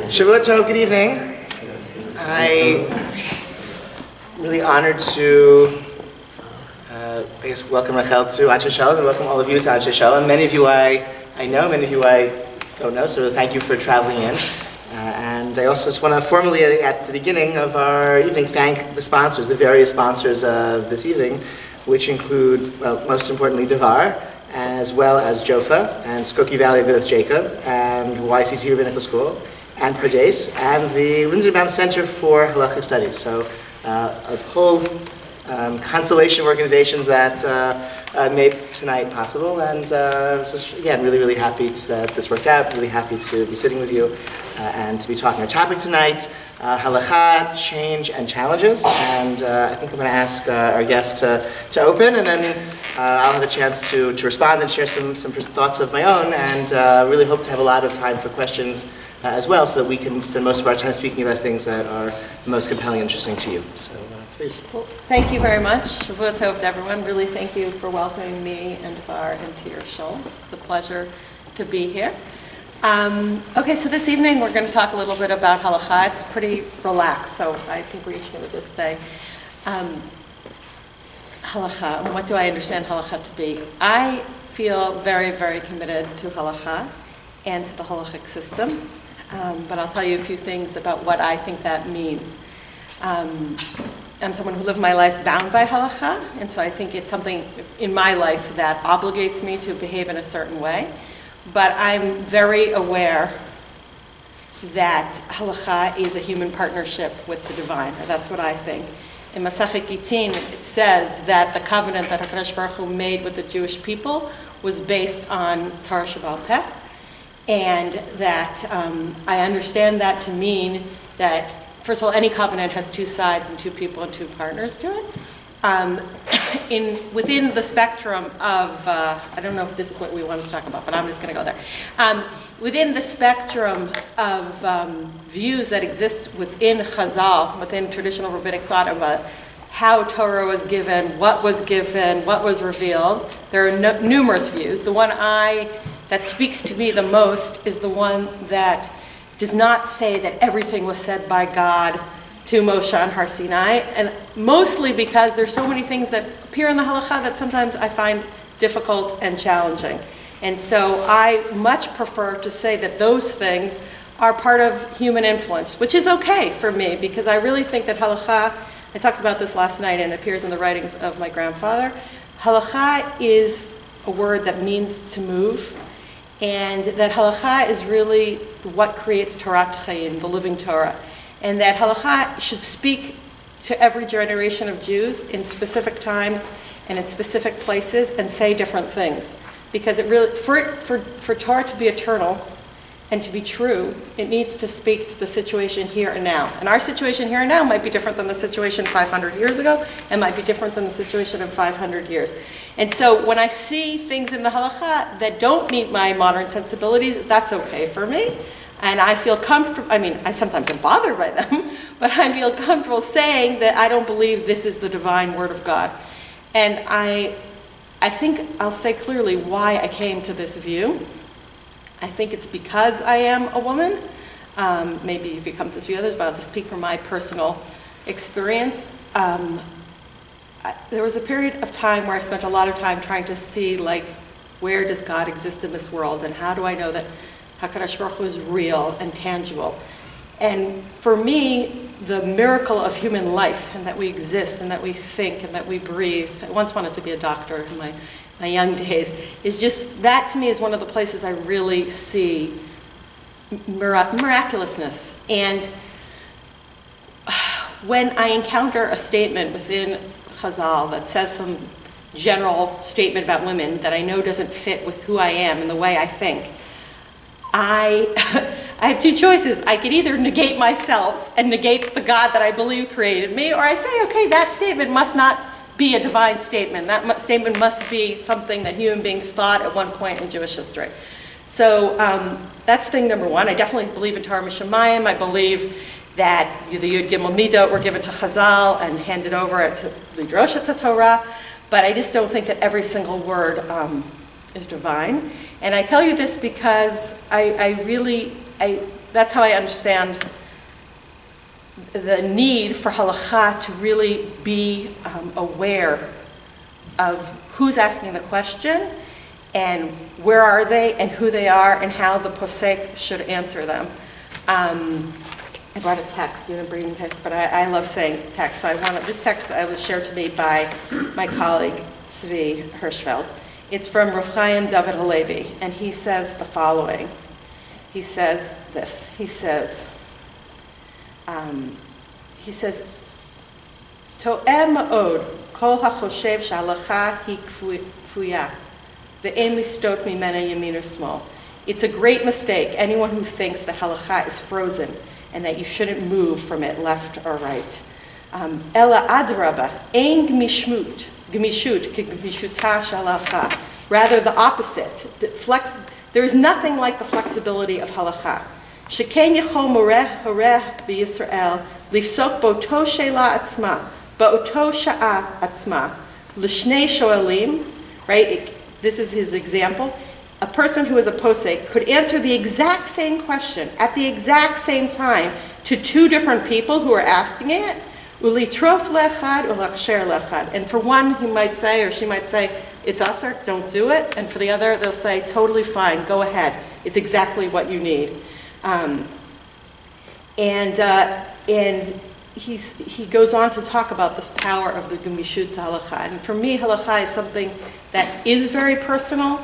Shavua Tov, good evening. I'm really honored to, welcome Rachel to Anshe Shalom, and welcome all of you to Anshe Shalom. Many of you I know, many of you I don't know, so thank you for traveling in. And I also just want to formally, at the beginning of our evening, thank the sponsors, the various sponsors of this evening, which include, well, most importantly, Devar, as well as Jofa, and Skokie Valley with Jacob, and YCC Rabbinical School, and Pardes, and the Lindsey Center for Halakhic Studies. So a whole constellation of organizations that made tonight possible, and just, again, really, really happy that this worked out, really happy to be sitting with you and to be talking. Our topic tonight, Halakha, change and challenges, and I think I'm going to ask our guest to open, and then I'll have a chance to respond and share some thoughts of my own, and really hope to have a lot of time for questions as well, so that we can spend most of our time speaking about things that are most compelling and interesting to you. So please. Well, thank you very much. Shavua Tov to everyone. Really thank you for welcoming me and Devar into your show. It's a pleasure to be here. Okay, so this evening we're going to talk a little bit about halakha. It's pretty relaxed, so I think we're each going to just say halakha. What do I understand halakha to be? I feel very, very committed to halakha and to the halakhic system, but I'll tell you a few things about what I think that means. I'm someone who lived my life bound by halakha, and so I think it's something in my life that obligates me to behave in a certain way. But I'm very aware that halakha is a human partnership with the divine. That's what I think. In Masechet Gitin, it says that the covenant that HaKadosh Baruch Hu made with the Jewish people was based on Torah Sheba'al Peh, and that I understand that to mean that, first of all, any covenant has two sides and two people and two partners to it. Within the spectrum of, I don't know if this is what we wanted to talk about, but I'm just going to go there. Within the spectrum of views that exist within Chazal, within traditional rabbinic thought about how Torah was given, what was revealed, there are numerous views. The one that speaks to me the most is the one that does not say that everything was said by God to Moshe on Har Sinai, and mostly because there's so many things that appear in the halakha that sometimes I find difficult and challenging. And so I much prefer to say that those things are part of human influence, which is okay for me, because I really think that halakha, I talked about this last night and it appears in the writings of my grandfather, halakha is a word that means to move, and that halakha is really what creates Torat Chaim, the living Torah. And that halakha should speak to every generation of Jews in specific times and in specific places and say different things. Because it really, for Torah to be eternal and to be true, it needs to speak to the situation here and now. And our situation here and now might be different than the situation 500 years ago, and might be different than the situation in 500 years. And so when I see things in the halakha that don't meet my modern sensibilities, that's okay for me. And I feel comfortable, I sometimes am bothered by them, but I feel comfortable saying that I don't believe this is the divine word of God. And I think I'll say clearly why I came to this view. I think it's because I am a woman. Maybe you could come to this view others, but I'll just speak from my personal experience. There was a period of time where I spent a lot of time trying to see, where does God exist in this world, and how do I know that HaKadosh Baruch Hu is real and tangible. And for me, the miracle of human life, and that we exist, and that we think, and that we breathe. I once wanted to be a doctor in my young days. Is just, that to me is one of the places I really see miraculousness. And when I encounter a statement within Chazal that says some general statement about women that I know doesn't fit with who I am and the way I think, I have two choices. I could either negate myself and negate the God that I believe created me, or I say, okay, that statement must not be a divine statement. That statement must be something that human beings thought at one point in Jewish history. So that's thing number one. I definitely believe in Torah Mishamayim. I believe that the Yud Gimel Midot were given to Chazal and handed over to Lidrosh to Torah, but I just don't think that every single word is divine. And I tell you this because I that's how I understand the need for halakha to really be aware of who's asking the question and where are they and who they are and how the posek should answer them. I brought a text, you didn't bring a text, but I love saying text. So this text was shared to me by my colleague Tzvi Hirschfeld. It's from Rav Chaim David Halevi, and he says the following. He says this. He says, To'em ma'od kol hachoshev sh'halacha hi kfuya ve'en listot mimena yamin or small. It's a great mistake, anyone who thinks that halakha is frozen and that you shouldn't move from it left or right. Ela adraba, ein gmishut k'gmishuta sh'halakha. Rather, the opposite. There is nothing like the flexibility of halakha. Sheken yachol moreh horeh b'Yisrael lifsok bo'to she'la atzma, ba'oto sha'a atzma, l'shnei shoelim, right? This is his example. A person who is a posek could answer the exact same question at the exact same time to two different people who are asking it. Ulitrof lechad ulachsher lechad. And for one, he might say, or she might say, it's usher, don't do it. And for the other, they'll say, totally fine, go ahead. It's exactly what you need. And he goes on to talk about this power of the gemishut halakha. And for me, halakha is something that is very personal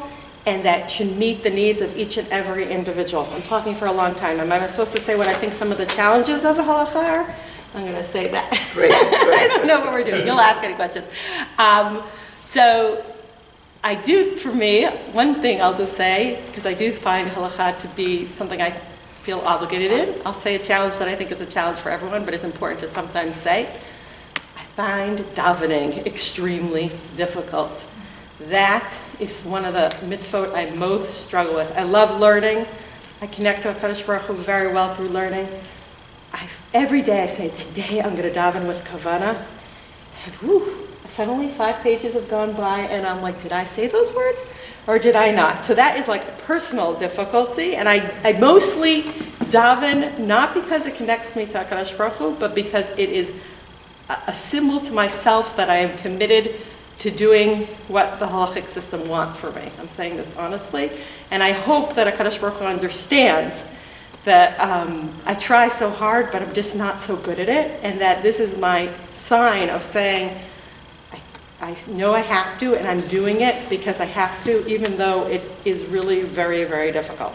and that should meet the needs of each and every individual. I'm talking for a long time. Am I supposed to say what I think some of the challenges of halakha are? I'm going to say that. Great. I don't know what we're doing. You'll ask any questions. So I do, for me, one thing I'll just say, because I do find halakha to be something I feel obligated in. I'll say a challenge that I think is a challenge for everyone, but it's important to sometimes say. I find davening extremely difficult. That is one of the mitzvot I most struggle with. I love learning. I connect to HaKadosh Baruch Hu very well through learning. Every day I say, today I'm going to daven with kavanah. And suddenly 5 pages have gone by and I'm like, did I say those words or did I not? So that is like a personal difficulty. And I mostly daven not because it connects me to HaKadosh Baruch Hu, but because it is a symbol to myself that I am committed to doing what the Halakhic system wants for me. I'm saying this honestly. And I hope that HaKadosh Baruch Hu understands that I try so hard, but I'm just not so good at it. And that this is my sign of saying, I know I have to, and I'm doing it because I have to, even though it is really very, very difficult.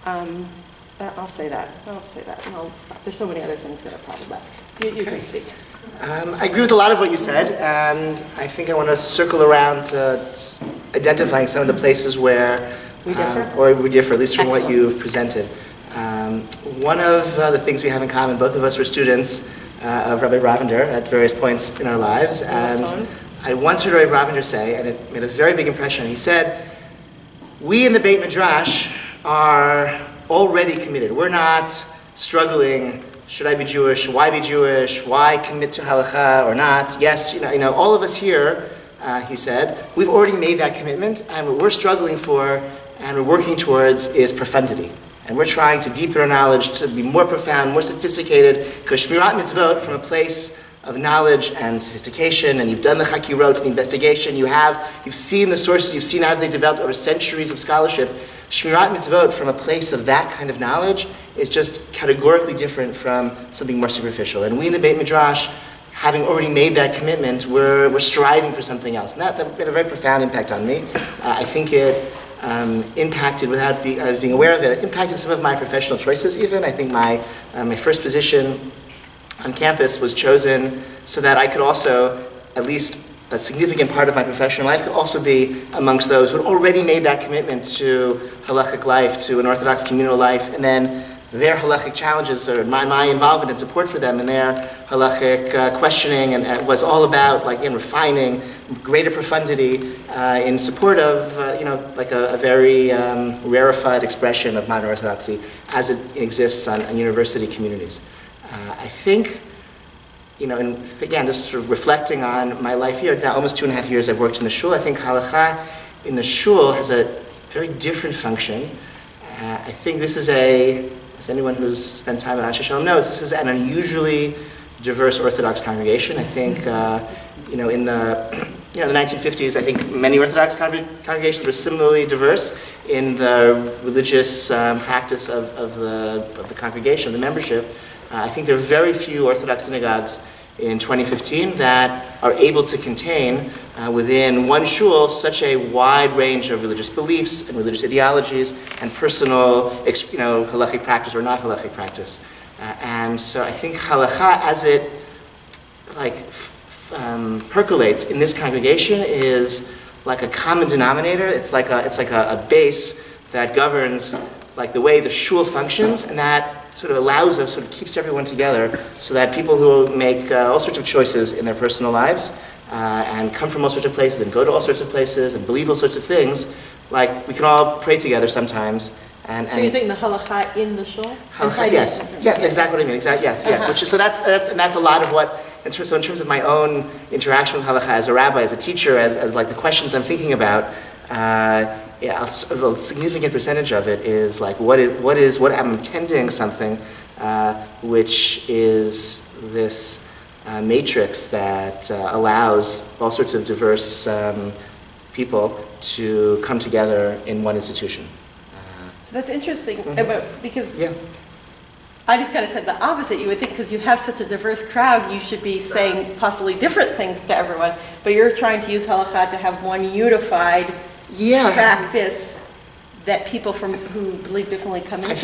I'll say that, and I'll stop. There's so many other things that are problematic. You can speak. I agree with a lot of what you said, and I think I want to circle around to identifying some of the places where we differ, at least from Excellent. what you've presented. One of the things we have in common, both of us were students of Rabbi Ravender at various points in our lives, and I once heard Rabbi Ravender say, and it made a very big impression, he said, we in the Beit Midrash are already committed. We're not struggling, should I be Jewish, why commit to halakha or not? Yes, all of us here, he said, we've already made that commitment, and what we're struggling for and we're working towards is profundity. And we're trying to deepen our knowledge, to be more profound, more sophisticated, because Shmirat Mitzvot, from a place of knowledge and sophistication, and you've done the chakirot, the investigation, you've seen the sources, you've seen how they developed over centuries of scholarship. Shmirat Mitzvot, from a place of that kind of knowledge, is just categorically different from something more superficial. And we in the Beit Midrash, having already made that commitment, we're striving for something else. And that had a very profound impact on me. I think it impacted, without being aware of it, impacted some of my professional choices even. I think my first position on campus was chosen so that I could also, at least a significant part of my professional life, could also be amongst those who had already made that commitment to halakhic life, to an Orthodox communal life, and then their halakhic challenges, or my involvement and support for them in their halakhic questioning, and was all about refining greater profundity in support of a very rarefied expression of modern Orthodoxy as it exists on university communities. I think, and again, just sort of reflecting on my life here, now almost 2.5 years I've worked in the shul, I think halakha in the shul has a very different function. I think this is a as anyone who's spent time at Anshe Shalom knows, this is an unusually diverse Orthodox congregation. I think, in the 1950s, I think many Orthodox congregations were similarly diverse in the religious practice of the congregation, the membership. I think there are very few Orthodox synagogues in 2015 that are able to contain within one shul such a wide range of religious beliefs and religious ideologies and personal, halakhic practice or not halakhic practice. And so I think halakha, as it percolates in this congregation, is like a common denominator. It's like a base that governs like the way the shul functions, and that sort of allows us, sort of keeps everyone together, so that people who make all sorts of choices in their personal lives and come from all sorts of places and go to all sorts of places and believe all sorts of things, like we can all pray together sometimes. So you're saying the halakha in the shul? Halakha, yes, yeah, exactly what I mean. Exactly, yes, yeah. Which is, so that's a lot of what. So in terms of my own interaction with halakha as a rabbi, as a teacher, as like the questions I'm thinking about. A significant percentage of it is like what I'm intending something, which is this matrix that allows all sorts of diverse people to come together in one institution. So that's interesting, because yeah. I just kind of said the opposite. You would think because you have such a diverse crowd, you should be saying possibly different things to everyone, but you're trying to use halakha to have one unified practice that people who believe differently come into? I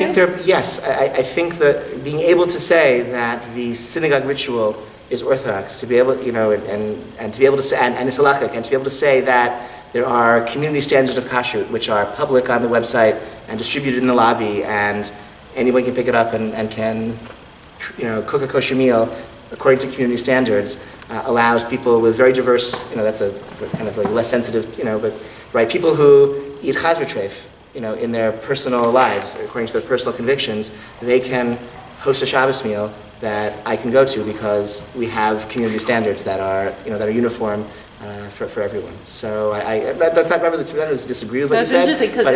think that being able to say that the synagogue ritual is Orthodox, to be able, and to be able to say, and it's halakhic, and to be able to say that there are community standards of kashrut which are public on the website and distributed in the lobby, and anyone can pick it up and can, cook a kosher meal according to community standards, allows people with very diverse, that's a kind of like less sensitive, but right, people who eat chazir treif, in their personal lives, according to their personal convictions, they can host a Shabbos meal that I can go to because we have community standards that are, that are uniform for everyone. So that's not really disagree with what you said. That's interesting because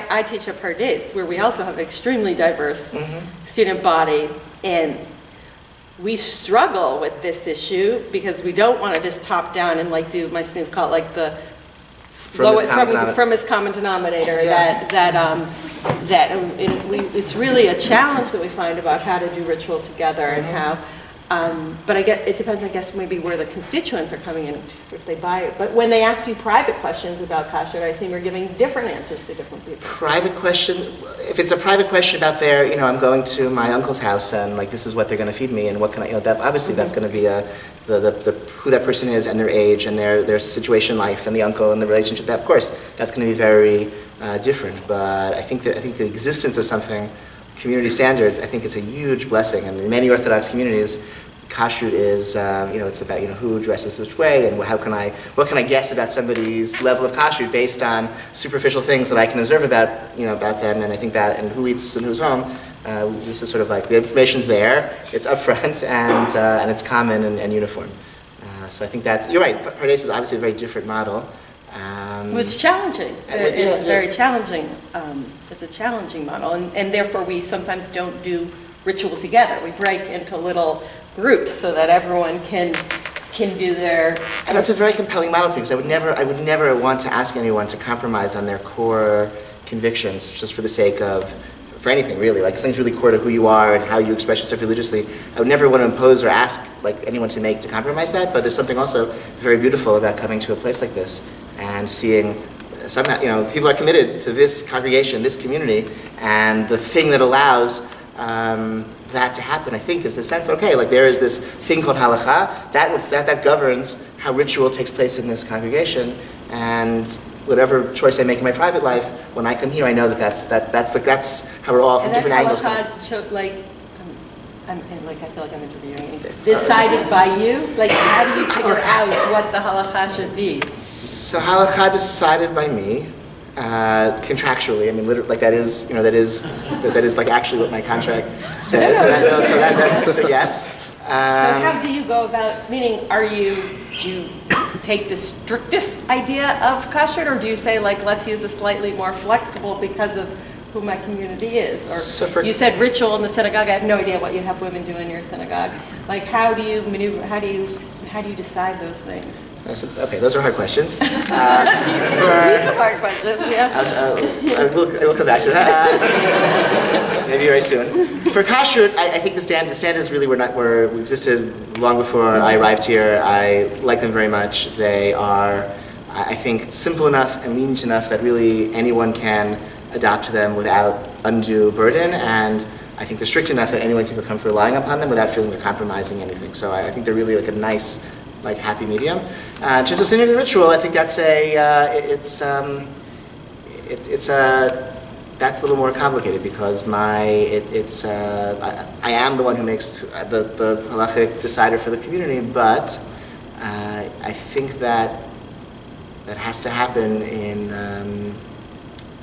I teach at Pardes, where we also have extremely diverse student body, and we struggle with this issue because we don't want to just top down and do, my students call it like the from his common denominator. It's really a challenge that we find about how to do ritual together and how. But it depends, I guess, maybe where the constituents are coming in if they buy it. But when they ask you private questions about kashrut, I assume you're giving different answers to different people. Private question, if it's a private question about their, I'm going to my uncle's house and this is what they're going to feed me and what can I, that obviously that's going to be who that person is and their age and their situation in life and the uncle and the relationship. That of course that's going to be very different. But I think the existence of something. Community standards, I think it's a huge blessing. And in many Orthodox communities, kashrut is, it's about, who dresses which way and what can I guess about somebody's level of kashrut based on superficial things that I can observe about them, and I think that, and who eats and who's home, this is sort of like the information's there, it's upfront, and it's common and uniform. So I think that, you're right, Pardes is obviously a very different model. It's challenging. It's very challenging. It's a challenging model, and therefore we sometimes don't do ritual together. We break into little groups so that everyone can do their. And that's a very compelling model to me because I would never want to ask anyone to compromise on their core convictions just for the sake of. For anything really, if something's really core to who you are and how you express yourself religiously, I would never want to impose or ask anyone to compromise that. But there's something also very beautiful about coming to a place like this and seeing somehow people are committed to this congregation, this community, and the thing that allows that to happen, I think, is the sense. Okay, there is this thing called halakha that governs how ritual takes place in this congregation, and. Whatever choice I make in my private life, when I come here, I know that's how we're all from different angles. And that halakha, I feel like I'm interviewing. Decided by you? How do you figure out what the halakha should be? So halakha decided by me, contractually. I mean, literally, that is actually what my contract says. So yes. So how do you go about? Meaning, do you take the strictest idea of kashrut, or do you say let's use a slightly more flexible because of who my community is. Or So for- you said ritual in the synagogue. I have no idea what you have women do in your synagogue. Like, how do you maneuver? How do you decide those things? Okay, those are hard questions. These are hard questions. Yeah. We'll come back to that maybe very soon. For kashrut, I think the standards really were existed long before I arrived here. I like them very much. They are, I think, simple enough and lenient enough that really anyone can adopt to them without undue burden, and I think they're strict enough that anyone can feel comfortable relying upon them without feeling they're compromising anything. So I think they're really like a nice, like happy medium. In terms of synod ritual, I think that's that's a little more complicated because I am the one who makes the Halakhic decider for the community, but I think that has to happen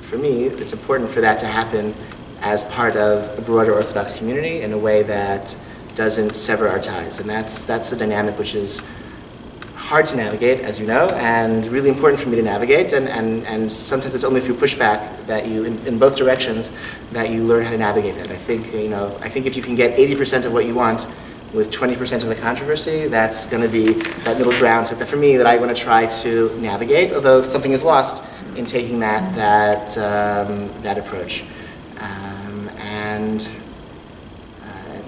for me, it's important for that to happen as part of a broader Orthodox community in a way that doesn't sever our ties. And that's a dynamic which is hard to navigate, as you know, and really important for me to navigate. And sometimes it's only through pushback that you, in both directions, that you learn how to navigate that. I think if you can get 80% of what you want with 20% of the controversy, that's going to be that middle ground that for me that I want to try to navigate, although something is lost in taking that approach.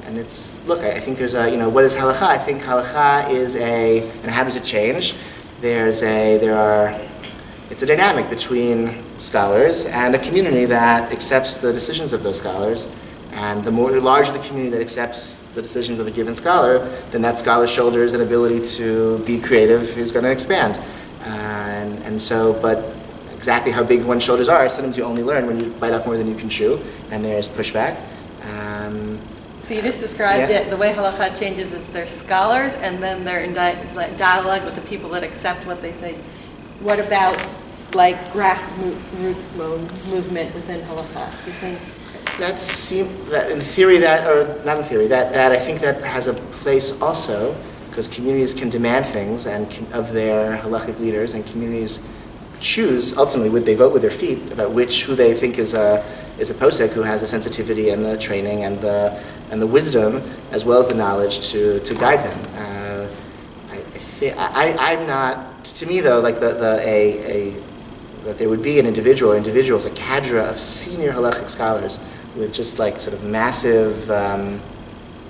And it's, look, I think there's what is halakha? I think halakha is and how does it change? It's a dynamic between scholars and a community that accepts the decisions of those scholars. And the larger the community that accepts the decisions of a given scholar, then that scholar's shoulders and ability to be creative is going to expand. But exactly how big one's shoulders are, sometimes you only learn when you bite off more than you can chew, and there's pushback. So you just described it, the way halakha changes is they're scholars, and then they're in dialogue with the people that accept what they say. What about like grassroots movement within halakha? Do you think? That in theory, not in theory, that I think that has a place also, because communities can demand things of their halakhic leaders, and communities choose, ultimately, would they vote with their feet about who they think is a posek who has the sensitivity and the training and the wisdom as well as the knowledge to guide them. I'm not. To me, though, like that there would be an individual or individuals, a cadre of senior halakhic scholars with just like sort of massive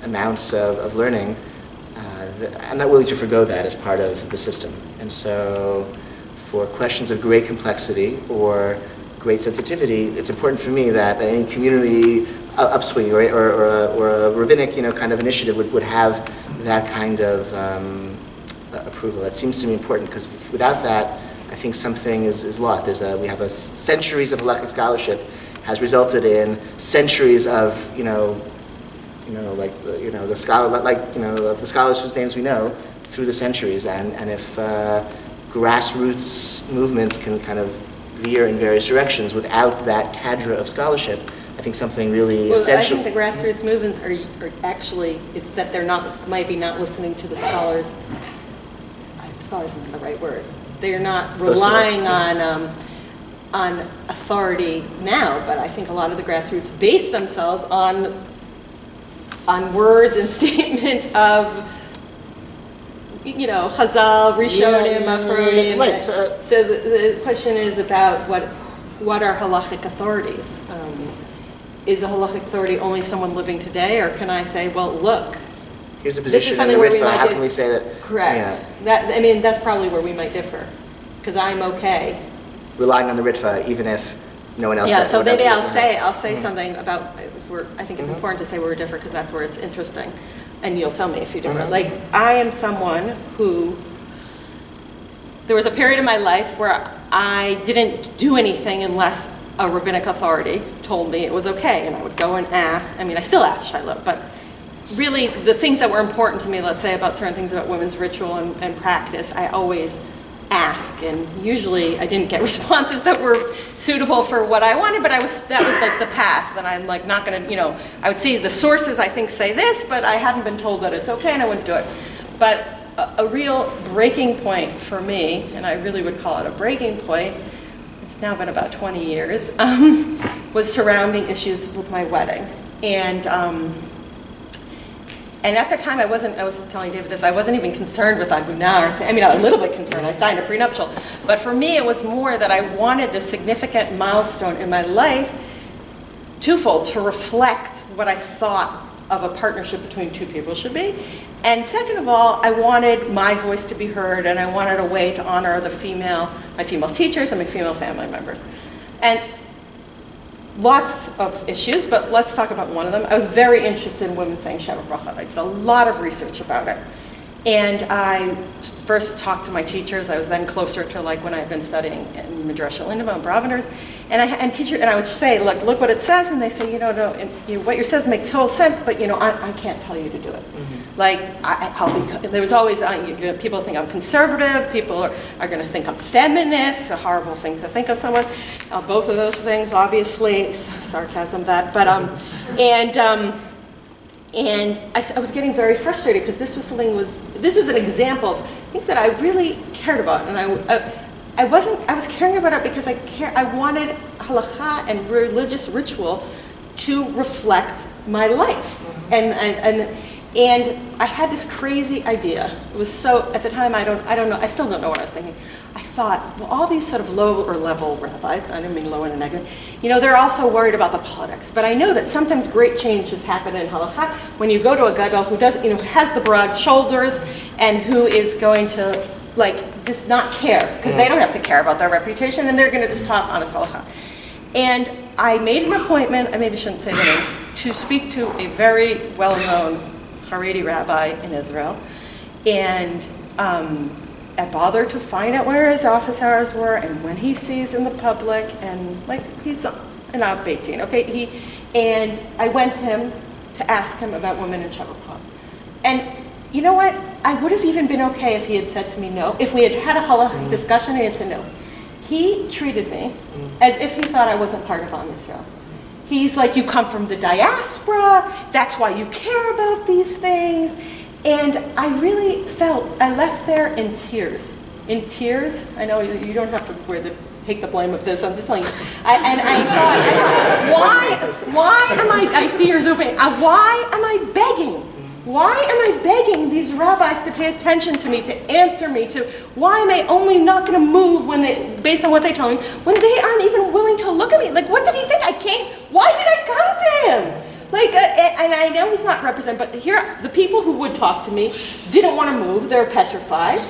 amounts of learning. I'm not willing to forgo that as part of the system, and so. For questions of great complexity or great sensitivity, it's important for me that any community upswing or a rabbinic kind of initiative would have that kind of approval. That seems to me important because without that, I think something is lost. We have centuries of halakhic scholarship has resulted in centuries of the scholars whose names we know through the centuries, and if grassroots movements can kind of veer in various directions without that cadre of scholarship, I think something really essential. I think the grassroots movements are actually, it's that they're might be not listening to the scholars. Scholars isn't the right word. They're not relying on authority now, but I think a lot of the grassroots base themselves on words and statements of Chazal, Rishonim, Achronim. Right. So the question is about what are halachic authorities? Is a halachic authority only someone living today, or can I say, well, look, here's a position in the Ritva. How can we say that? Correct. That's probably where we might differ, because I'm okay relying on the Ritva, even if no one else. Yeah. So maybe I'll say something about. I think it's important to say we're different because that's where it's interesting. And you'll tell me if you're different. Like, I am someone there was a period in my life where I didn't do anything unless a rabbinic authority told me it was okay, and I would go and ask. I still ask Shiloh, but really the things that were important to me, let's say about certain things about women's ritual and practice, I always ask, and usually I didn't get responses that were suitable for what I wanted, but that was like the path, and I'm like not going to, I would see the sources I think say this, but I hadn't been told that it's okay, and I wouldn't do it. But a real breaking point for me, and I really would call it a breaking point, it's it's now been about 20 years, was surrounding issues with my wedding. And at the time, I was telling David this, I wasn't even concerned with Aguna or anything. I mean, I was a little bit concerned. I signed a prenuptial. But for me, it was more that I wanted this significant milestone in my life, twofold, to reflect what I thought of a partnership between two people should be. And second of all, I wanted my voice to be heard, and I wanted a way to honor my female teachers and my female family members. And lots of issues, but let's talk about one of them. I was very interested in women saying Sheva Brachot. I did a lot of research about it. And I first talked to my teachers. I was then closer to like when I had been studying in Midrash Lindema and Braveners. And I would say, look what it says. And they say, no, what you says makes total sense, but I can't tell you to do it. Mm-hmm. Like, there was always, people think I'm conservative, people are going to think I'm feminist, a horrible thing to think of someone. Both of those things, obviously, sarcasm that, but, and I was getting very frustrated because this was an example of things that I really cared about, and I was caring about it because I wanted halakha and religious ritual to reflect my life, and I had this crazy idea. It was so, at the time, I don't know, I still don't know what I was thinking. I thought, well, all these sort of lower level rabbis, I don't mean low in a negative, they're also worried about the politics. But I know that sometimes great changes happen in halakha when you go to a gadol who does, has the broad shoulders and who is going to, just not care, because they don't have to care about their reputation, and they're going to just talk honest halakha. And I made an appointment, I maybe shouldn't say the name, to speak to a very well-known Haredi rabbi in Israel, and I bothered to find out where his office hours were and when he sees in the public, and he's an Av Beit Din, okay? And I went to him to ask him about women in Sheva Brachot. And you know what? I would have even been okay if he had said to me no, if we had had a halachic discussion and he had said no. He treated me as if he thought I wasn't part of Am Yisrael. He's like, you come from the diaspora, that's why you care about these things. And I really felt, I left there in tears. In tears. I know you don't have to take the blame of this, I'm just telling you. And I thought, why am I see your zooming, why am I begging? Why am I begging these rabbis to pay attention to me, to answer me, why am I only not going to move based on what they tell me, when they aren't even willing to look at me? What did he think? Why did I come to him? And I know he's not represented, but here, the people who would talk to me didn't want to move, they're petrified.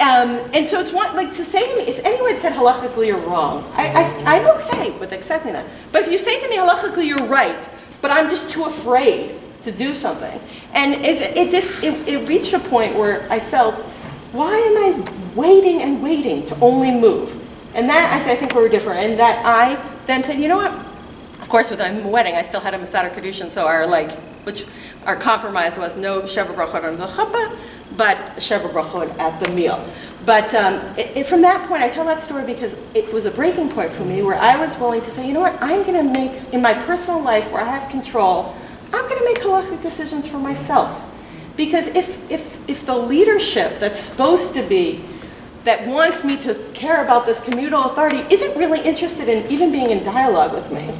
And so it's to say to me, if anyone had said halachically you're wrong, I'm okay with accepting that. But if you say to me halachically you're right, but I'm just too afraid to do something. And it reached a point where I felt, why am I waiting and waiting to only move? And that, I think we were different. And that I then said, you know what? Of course, with my wedding, I still had a Masada Kedushin, so our compromise was no Sheva Brachot on the chuppah, but Sheva Brachot at the meal. But from that point, I tell that story because it was a breaking point for me where I was willing to say, you know what, I'm going to make, in my personal life where I have control, I'm going to make halachic decisions for myself. Because if the leadership that's supposed to be, that wants me to care about this communal authority, isn't really interested in even being in dialogue with me.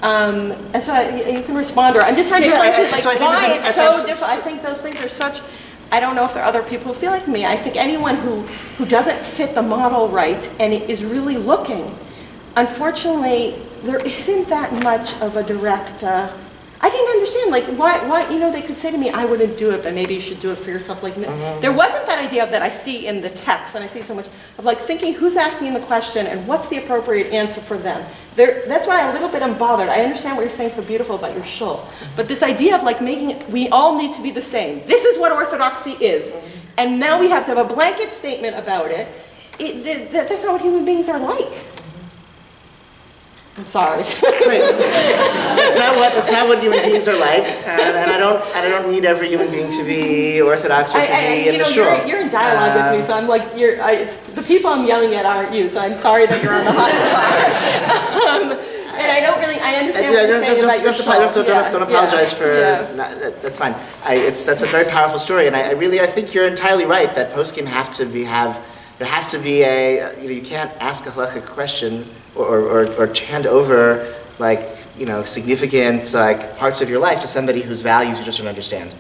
And so you can respond, or I'm just trying to explain to you why it's so different. I think those things are such, I don't know if there are other people who feel like me. I think anyone who doesn't fit the model right and is really looking, unfortunately, there isn't that much of a direct, I didn't understand, why, they could say to me, I wouldn't do it, but maybe you should do it for yourself. There wasn't that idea that I see in the text, and I see so much, of thinking who's asking the question and what's the appropriate answer for them. That's why I'm a little bit unbothered. I understand what you're saying so beautiful about your shul, but this idea of making it, we all need to be the same. This is what Orthodoxy is, and now we have to have a blanket statement about it. That's not what human beings are like. I'm sorry. Right. That's not what human beings are like, and I don't need every human being to be Orthodox or to be in the shul. You're in dialogue with me, so I'm it's the people I'm yelling at aren't you. So I'm sorry that you're on the hot spot. And I understand what you're saying about your shul. Don't apologize for. That's fine. That's a very powerful story, and I think you're entirely right that poskim have to have. There has to be you can't ask a halachic question or hand over significant parts of your life to somebody whose values you just don't understand.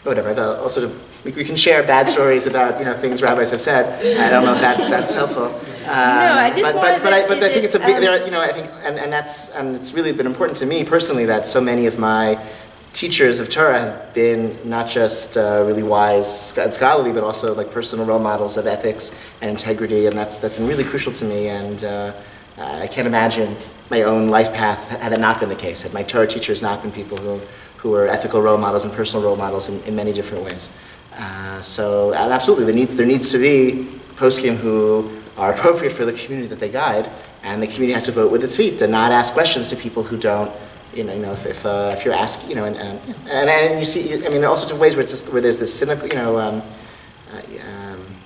Whatever. I've also we can share bad stories about things rabbis have said. I don't know if that's helpful. I just but I think it's a big. I think and it's really been important to me personally that so many of my teachers of Torah have been not just really wise and scholarly, but also personal role models of ethics and integrity, and that's been really crucial to me. And I can't imagine my own life path had that not been the case. Had my Torah teachers not been people who were ethical role models and personal role models in many different ways. So absolutely, there needs to be poskim who are appropriate for the community that they guide, and the community has to vote with its feet and not ask questions to people who don't. If you're asked, and you see, there are all sorts of ways where there's this cynical,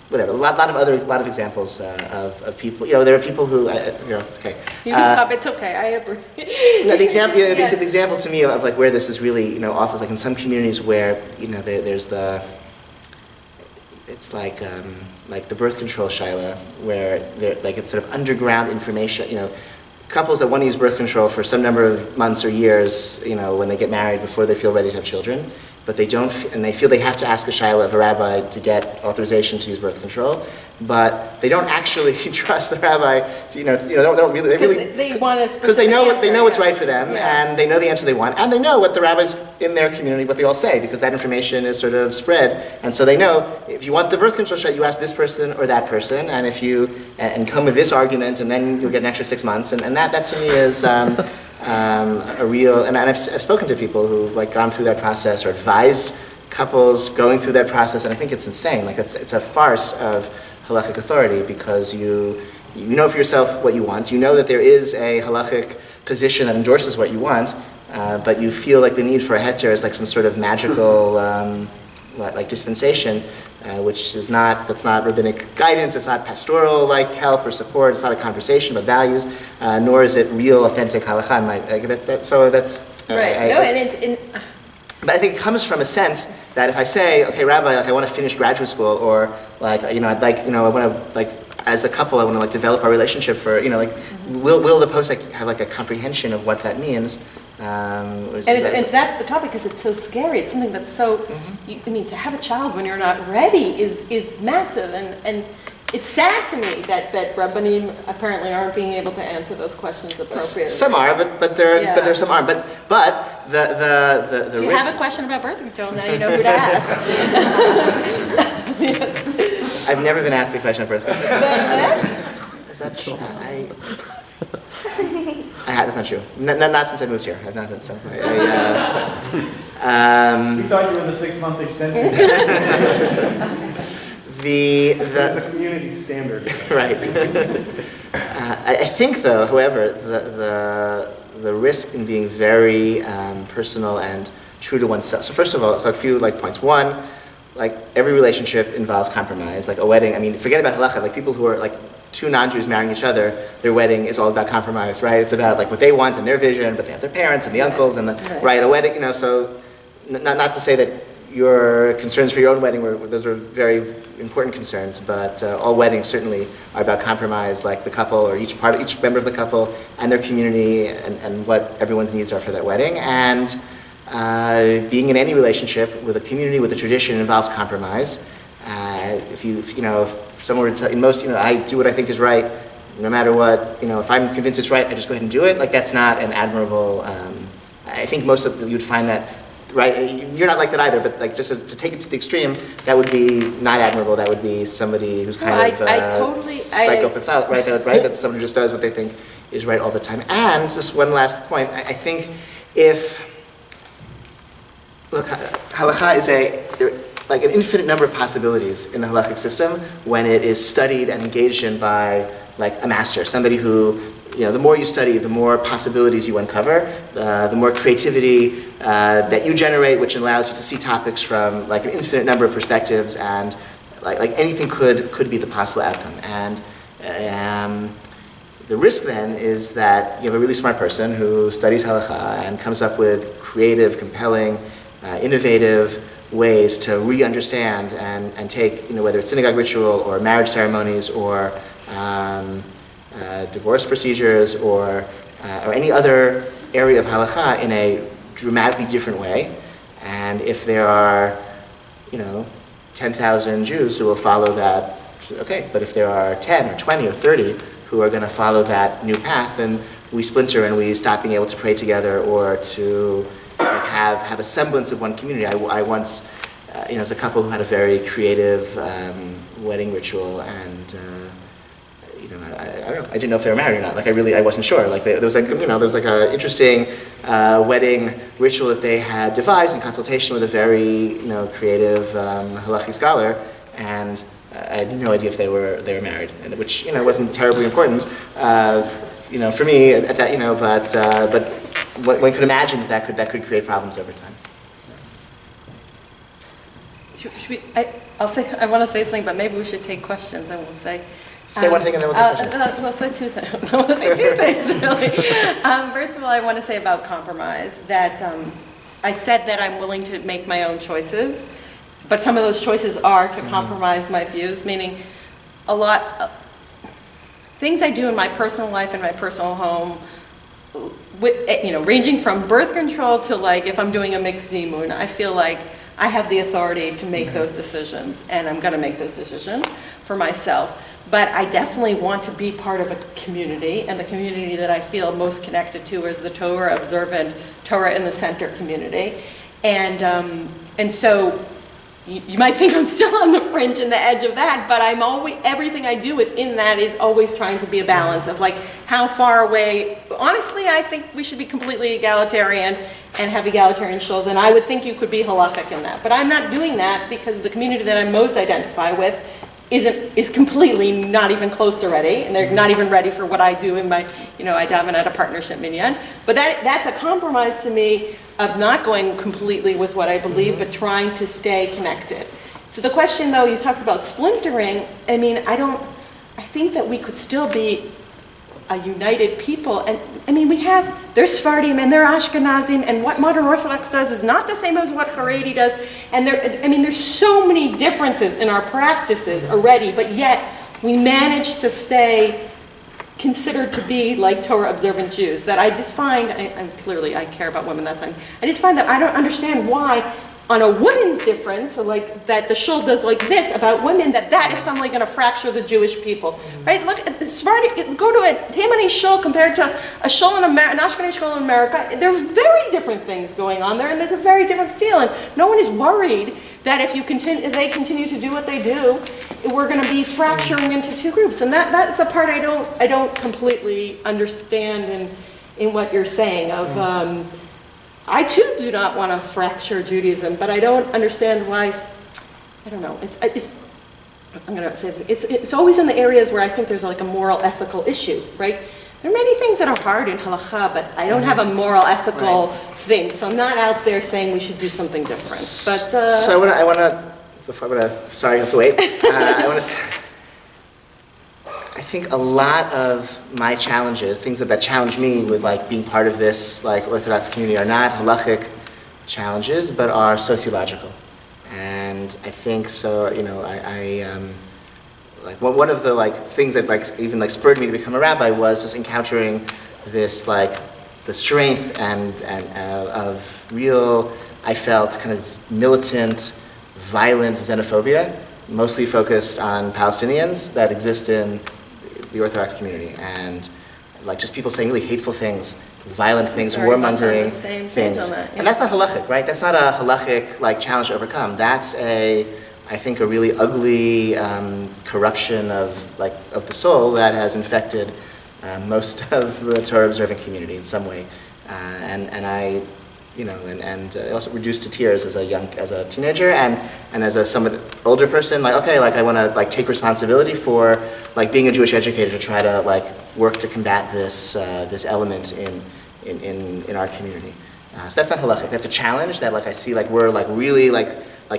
whatever. A lot of examples of people. There are people who, it's okay. You can stop. It's okay. I agree. No, the example to me of where this is really, off is in some communities where there's it's like the birth control shaila, where it's sort of underground information. Couples that want to use birth control for some number of months or years, when they get married before they feel ready to have children, but they don't, and they feel they have to ask a shaila of a rabbi to get authorization to use birth control, but they don't actually trust the rabbi. They want us because they know what's right for them, and they know the answer they want, and they know what the rabbis in their community, what they all say, because that information is sort of spread, and so they know if you want the birth control shot, you ask this person or that person, and if you and come with this argument, and then you'll get an extra 6 months, and that to me is. A real, and I've spoken to people who've gone through that process or advised couples going through that process, and I think it's insane. It's a farce of halakhic authority because you know for yourself what you want. You know that there is a halakhic position that endorses what you want, but you feel the need for a heter is some sort of magical dispensation. Which is that's not rabbinic guidance, it's not pastoral help or support, it's not a conversation about values, nor is it real, authentic halakha. Right. But I think it comes from a sense that if I say, okay, Rabbi, I want to finish graduate school, or I want to as a couple, I want to develop our relationship for will the post have a comprehension of what that means. And that's the topic because it's so scary. It's something that's so. To have a child when you're not ready is massive, and it's sad to me that Rabbanim apparently aren't being able to answer those questions appropriately. Some are, but there some aren't. But the if you risk. have a question about birth control, now you know who to ask. Yes. I've never been asked a question about birth control. Is that true? That's not true. Not since I moved here. I've not done so. We thought you were the 6-month extension. It's a community standard. Right. I think, though, however, the risk in being very personal and true to oneself. So first of all, it's a few points. One, every relationship involves compromise. A wedding. Forget about halacha. People who are two non-Jews marrying each other, their wedding is all about compromise, right? It's about what they want and their vision, but they have their parents and the uncles and a wedding, so not to say that your concerns for your own wedding those were very important concerns, but all weddings certainly are about compromise, the couple or each member of the couple and their community and what everyone's needs are for that wedding. And being in any relationship with a community, with a tradition involves compromise. If someone were to tell I do what I think is right, no matter what, if I'm convinced it's right, I just go ahead and do it. That's not an admirable. I think most of you'd find that, right? You're not like that either, but just to take it to the extreme, that would be not admirable. That would be somebody who's psychopath, right? That's someone who just does what they think is right all the time. And just one last point, I think halakha is an infinite number of possibilities in the halakhic system when it is studied and engaged in by a master, somebody who, the more you study, the more possibilities you uncover, the more creativity that you generate, which allows you to see topics from an infinite number of perspectives, and anything could be the possible outcome. And the risk then is that you have a really smart person who studies halakha and comes up with creative, compelling, innovative ways to re-understand and take, whether it's synagogue ritual or marriage ceremonies or divorce procedures or any other area of halakha in a dramatically different way. And if there are, 10,000 Jews who will follow that, okay, but if there are 10 or 20 or 30 who are going to follow that new path, then we splinter and we stop being able to pray together or to have a semblance of one community. I once, as a couple who had a very creative wedding ritual, and I don't know, I didn't know if they were married or not. I wasn't sure. There was an interesting wedding ritual that they had devised in consultation with a very creative Halakhic scholar, and I had no idea if they were married, which wasn't terribly important, for me at that, but one could imagine that could create problems over time. I want to say something, but maybe we should take questions and we'll say. Say one thing and then we'll take questions. We'll say two things. We'll say two things, really. First of all, I want to say about compromise that I said that I'm willing to make my own choices, but some of those choices are to compromise my views, meaning things I do in my personal life and my personal home, ranging from birth control to if I'm doing a mixed zimun, I feel like I have the authority to make those decisions, and I'm going to make those decisions for myself. But I definitely want to be part of a community, and the community that I feel most connected to is the Torah observant, Torah in the center community. And so you might think I'm still on the fringe and the edge of that, but everything I do within that is always trying to be a balance of how far away. Honestly, I think we should be completely egalitarian and have egalitarian shuls, and I would think you could be halakhic in that. But I'm not doing that because the community that I most identify with is completely not even close to ready, and they're not even ready for what I do in my, I daven at a partnership minyan. But that's a compromise to me of not going completely with what I believe, but trying to stay connected. So the question, though, you talked about splintering. I think that we could still be a united people. And there's Sephardim and they're Ashkenazim, and what modern Orthodox does is not the same as what Haredi does. And there's so many differences in our practices already, but yet we manage to stay considered to be like Torah observant Jews. That I just find, I care about women, that's fine. I just find that I don't understand why on a woman's difference, that the shul does this about women, that is suddenly going to fracture the Jewish people, right? Look at Sephardi, go to a Taimani shul compared to a shul an Ashkenazi shul in America. There's very different things going on there, and there's a very different feel. And no one is worried that if they continue to do what they do, we're going to be fracturing into two groups. And that's the part I don't completely understand in what you're saying of. I too do not want to fracture Judaism, but I don't understand why. I don't know. I'm going to say it's always in the areas where I think there's a moral, ethical issue, right? There are many things that are hard in halakha, but I don't have a moral, ethical thing. So I'm not out there saying we should do something different. But so I want to. Sorry, you have to wait. I want to. I think a lot of my challenges, things that challenge me with being part of this Orthodox community, are not halakhic challenges, but are sociological. And I think so. One of the things that even spurred me to become a rabbi was just encountering this the strength and of real, I felt, kind of militant, violent xenophobia, mostly focused on Palestinians, that exist in the Orthodox community, and just people saying really hateful things, violent things, warmongering things. And that's not halakhic, right? That's not a halakhic challenge to overcome. That's I think a really ugly corruption of the soul that has infected most of the Torah observant community in some way. And I also reduced to tears as a teenager and as a somewhat older person. I want to take responsibility for being a Jewish educator to try to work to combat this element in our community. So that's not halakhic. That's a challenge that I see we're really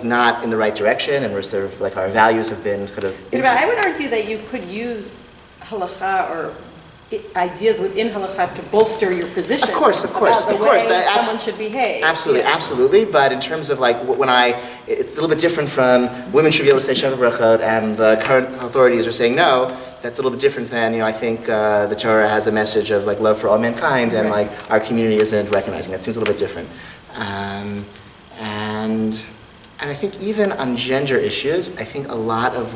not in the right direction, and we're sort of our values have been sort of. But I would argue that you could use halakha or ideas within halakha to bolster your position. Of course. Someone should behave. Absolutely. But in terms of it's a little bit different from women should be able to say Sheva Brachot, and the current authorities are saying no. that's a little bit different than, I think the Torah has a message of like love for all mankind, and Right. like our community isn't recognizing that. Seems a little bit different. And I think even on gender issues, I think a lot of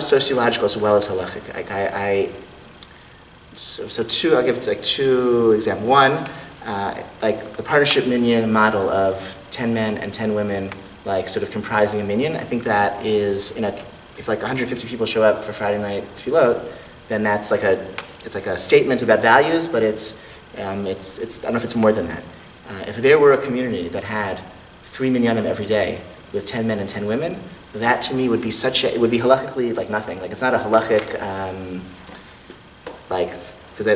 sociological as well as halachic. Like I'll give like two examples. One, like the partnership minyan model of 10 men and 10 women, like sort of comprising a minyan. I think that is if like 150 people show up for Friday night tefillot, then that's like it's like a statement about values, but it's I don't know if it's more than that. If there were a community that had 3 minyanim every day with 10 men and 10 women, that to me would be it would be halachically like nothing. Like it's not a halachic, because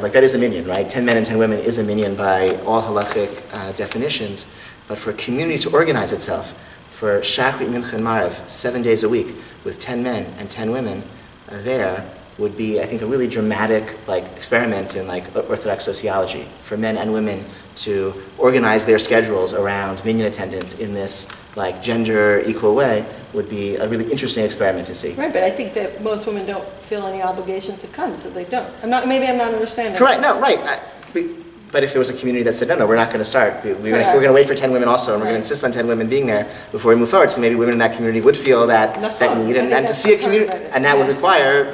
like that is a minyan, right? 10 men and 10 women is a minyan by all halachic definitions. But for a community to organize itself, for Shachrit, Mincha, and Maariv, 7 days a week with 10 men and 10 women, there would be, I think, a really dramatic experiment in Orthodox sociology for men and women to organize their schedules around minyan attendance in this gender equal way would be a really interesting experiment to see. Right, but I think that most women don't feel any obligation to come, so they don't. Maybe I'm not understanding. Correct. No, right. But if there was a community that said, no, we're not going to start. We're going to wait for 10 women also, and we're going to insist on 10 women being there before we move forward. So maybe women in that community would feel that need, and to see a community, and that would require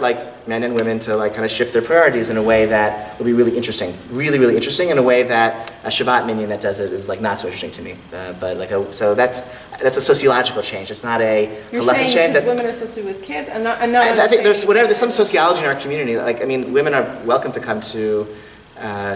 men and women to kind of shift their priorities in a way that would be really interesting, really, really interesting, in a way that a Shabbat minyan that does it is not so interesting to me. So that's a sociological change. It's not a You're halachic saying change. because women are associated with kids? I'm not I think there's some sociology in our community. Women are welcome to come to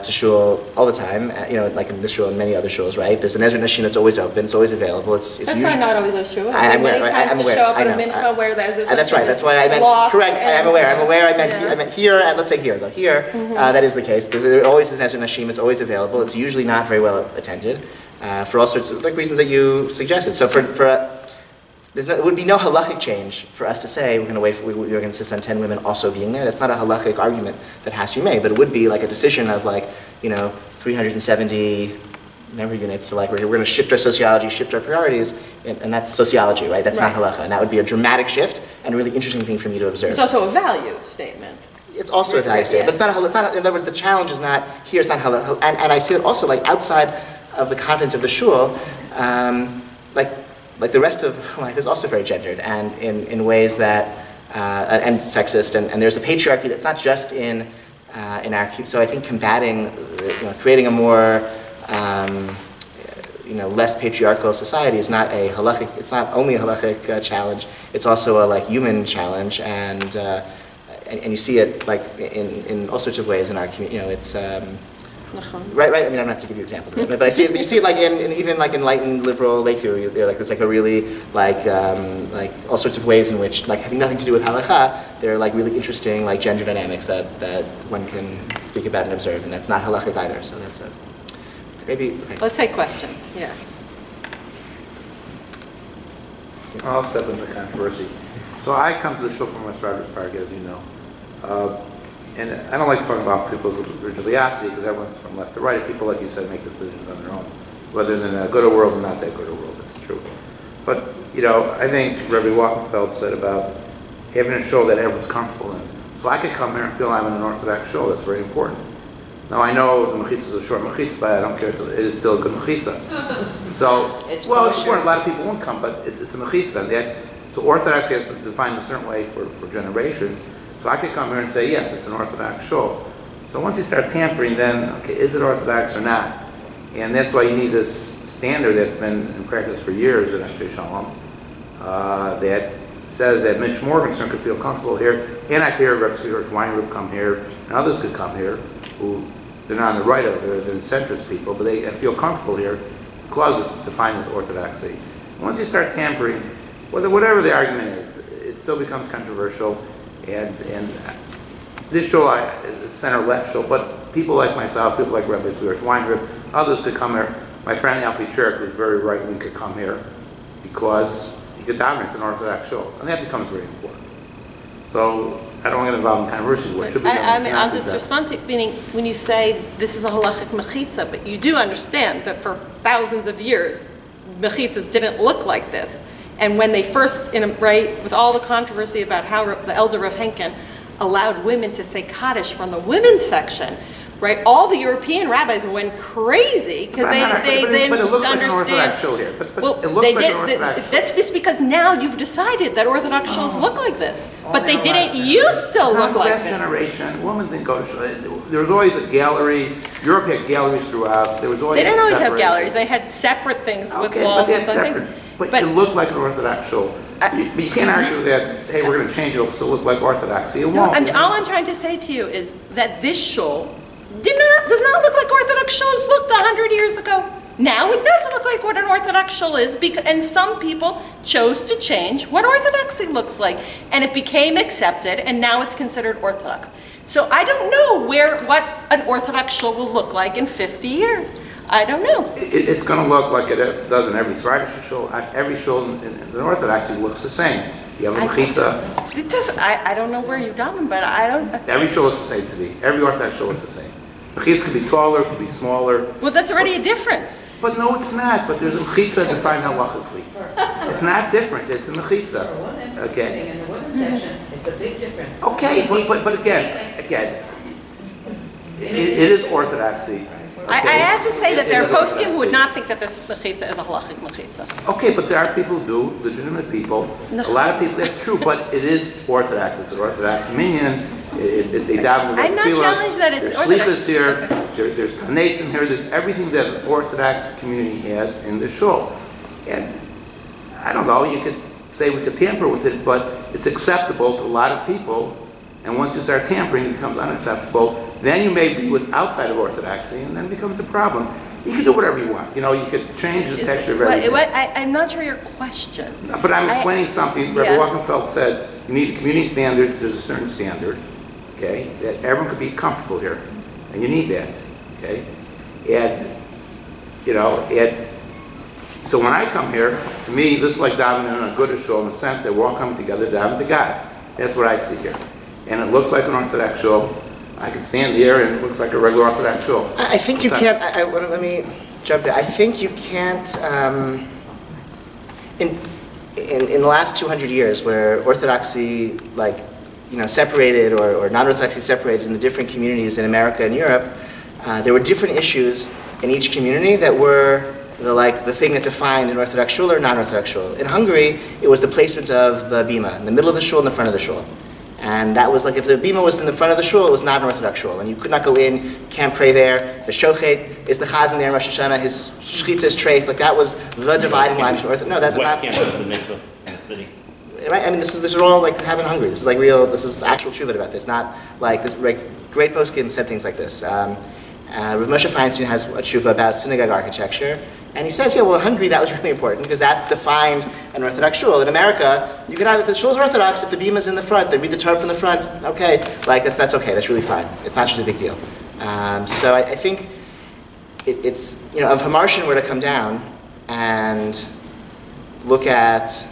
shul all the time, like in this shul and many other shuls, right? There's an Ezra Nashim that's always open, it's always available. It's That's usually, not always a shul. I'm aware, Many right? times I'm to aware. show up I at a know. mincha where the Ezra That's right. That's why I meant locked correct. I'm aware. I Yeah. meant here. Let's say here though. Here, that is the case. There always is an Ezra Nashim. It's always available. It's usually not very well attended for all sorts of reasons that you suggested. So it would be no halachic change for us to say we're going to insist on 10 women also being there. That's not a halachic argument that has to be made, but it would be like a decision of 370 member units. So we're going to shift our sociology, shift our priorities, and that's sociology, right? That's not halacha, and that would be a dramatic shift and a really interesting thing for me to observe. It's also a value statement. It's also a value statement, but it's not. In other words, the challenge is not here. It's not halacha, and I see it also outside of the confines of the shul, like the rest of life is also very gendered and in ways that and sexist, and there's a patriarchy that's not just in our, so I think combating, creating a more less patriarchal society is not a halachic. It's not only a halachic challenge. It's also a human challenge, and you see it in all sorts of ways in our community. It's right. I mean, I don't have to give you examples of it, but I see it. You see it in even enlightened liberal Lakeview. There's a really all sorts of ways in which having nothing to do with halakha, there are really interesting gender dynamics that one can speak about and observe, and that's not halachic either. So that's maybe. Okay. Let's take questions. Yeah. I'll step into controversy. So I come to the shul from West Rogers Park, as you know. And I don't like talking about people's religiosity because everyone's from left to right. People, like you said, make decisions on their own, whether they're in a good a world or not that good a world. It's true. But, I think Rabbi Walkenfeld said about having a shul that everyone's comfortable in. So I could come here and feel I'm in an Orthodox shul. That's very important. Now, I know the mechitza is a short mechitza, but I don't care. It is still a good mechitza. So, it's important. A lot of people won't come, but it's a mechitza. So Orthodoxy has been defined a certain way for generations. So I could come here and say, yes, it's an Orthodox shul. So once you start tampering, then, okay, is it Orthodox or not? And that's why you need this standard that's been in practice for years at Anshe Shalom, that says that Mitch Morgenstern could feel comfortable here, and I could hear Reb Tzvi Weinreb come here, and others could come here, who they're not on the right of, they're centrist people, but they feel comfortable here because it's defined as Orthodoxy. Once you start tampering, whatever the argument is, it still becomes controversial. And this shul, center-left shul, but people like myself, people like Rabbi Tzvi Weinreb, others could come here. My friend Alfie Cherk, who's very right-wing, could come here because he could dominate an Orthodox shul, and that becomes very important. So I don't want to get involved in controversies. What should be done? I'll just respond to meaning when you say this is a halachic mechitza, but you do understand that for thousands of years, mechitzas didn't look like this. And when they first, with all the controversy about how the elder Rav Henkin allowed women to say Kaddish from the women's section, right? All the European rabbis went crazy because they didn't But it looks like an understand. Orthodox shul here. But Well, it looks they like an did. Orthodox shul. That's just because now you've decided that Orthodox shuls look like this, but they now didn't last used to It's not look the like last this. generation. Women didn't go to shul. There was always a gallery. Europe had galleries throughout. There was always They didn't always have separation. galleries. They had separate things with Okay, but walls they and had something. separate. But it looked like an Orthodox shul. But you can't argue that, hey, we're going to change it, it'll still look like Orthodoxy. It won't. All I'm trying to say to you is that this shul does not look like Orthodox shuls looked 100 years ago. Now it does look like what an Orthodox shul is, and some people chose to change what Orthodoxy looks like, and it became accepted, and now it's considered Orthodox. So I don't know what an Orthodox shul will look like in 50 years. I don't know. It's going to look like it does in every Svardish shul. Every shul in the Orthodoxy looks the same. You have a mechitza. It does. I don't know where you've done them, but I don't. Every shul looks the same to me. Every Orthodox shul looks the same. Mechitza could be taller, could be smaller. Well, that's already a difference. But no, it's not. But there's a mechitza defined halachically. It's not different. It's a mechitza. Okay. In the women's section, it's a big difference. Okay, but again, it is Orthodoxy. I Okay? have to say that their It is poskim would Orthodoxy. not think that this mechitza is a halachic mechitza. Okay, but there are people who do, legitimate people. A lot of people, that's true, but it is Orthodox. It's an Orthodox minyan. They daven the I'm not tefillas. challenged that it's There's Orthodox. shlichus here. Okay. There's tanesim here. There's everything that an Orthodox community has in the shul. And I don't know, you could say we could tamper with it, but it's acceptable to a lot of people. And once you start tampering, it becomes unacceptable. Then you may be with outside of Orthodoxy, and then it becomes a problem. You can do whatever you want. You know, you could change the texture of everything. I'm not sure your question. But I'm explaining something. Rabbi Yeah. Wachenfeld said, you need community standards. There's a certain standard, okay, that everyone could be comfortable here. And you need that, okay? And, so when I come here, to me, this is like davening in a good shul in the sense that we're all coming together to daven to God. That's what I see here. And it looks like an Orthodox shul. I can stand here and it looks like a regular Orthodox shul. I think you can't, let me jump in. I think you can't, in the last 200 years where Orthodoxy, separated or non-Orthodoxy separated in the different communities in America and Europe, there were different issues in each community that were the thing that defined an Orthodox shul or non-Orthodox shul. In Hungary, it was the placement of the bima, in the middle of the shul and the front of the shul. And that was if the bima was in the front of the shul, it was not an Orthodox shul. And you could not go in, can't pray there. The shochet is the chazan there in Rosh Hashanah, his shechita is treif. That was the dividing line. No, that's not. Can't go to the mikveh in the city. Right? I mean, this is all happen in Hungary. This is real, this is actual truth about this. Not this, great poskim said things like this. Rav Moshe Feinstein has a tshuva about synagogue architecture. And he says, in Hungary that was really important because that defined an Orthodox shul. In America, you could have, if the shul's Orthodox, if the bima is in the front, they read the Torah from the front, okay, that's okay, that's really fine. It's not just a big deal. So I think it's, if Hamartian were to come down and look at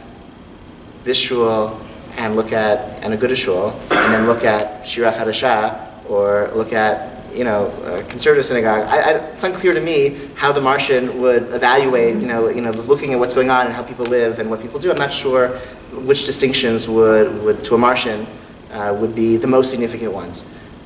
this shul and look at a good shul, and then look at Shira Chadashah, or look at a conservative synagogue, it's unclear to me how the Martian would evaluate, looking at what's going on and how people live and what people do. I'm not sure which distinctions would to a Martian, would be the most significant ones.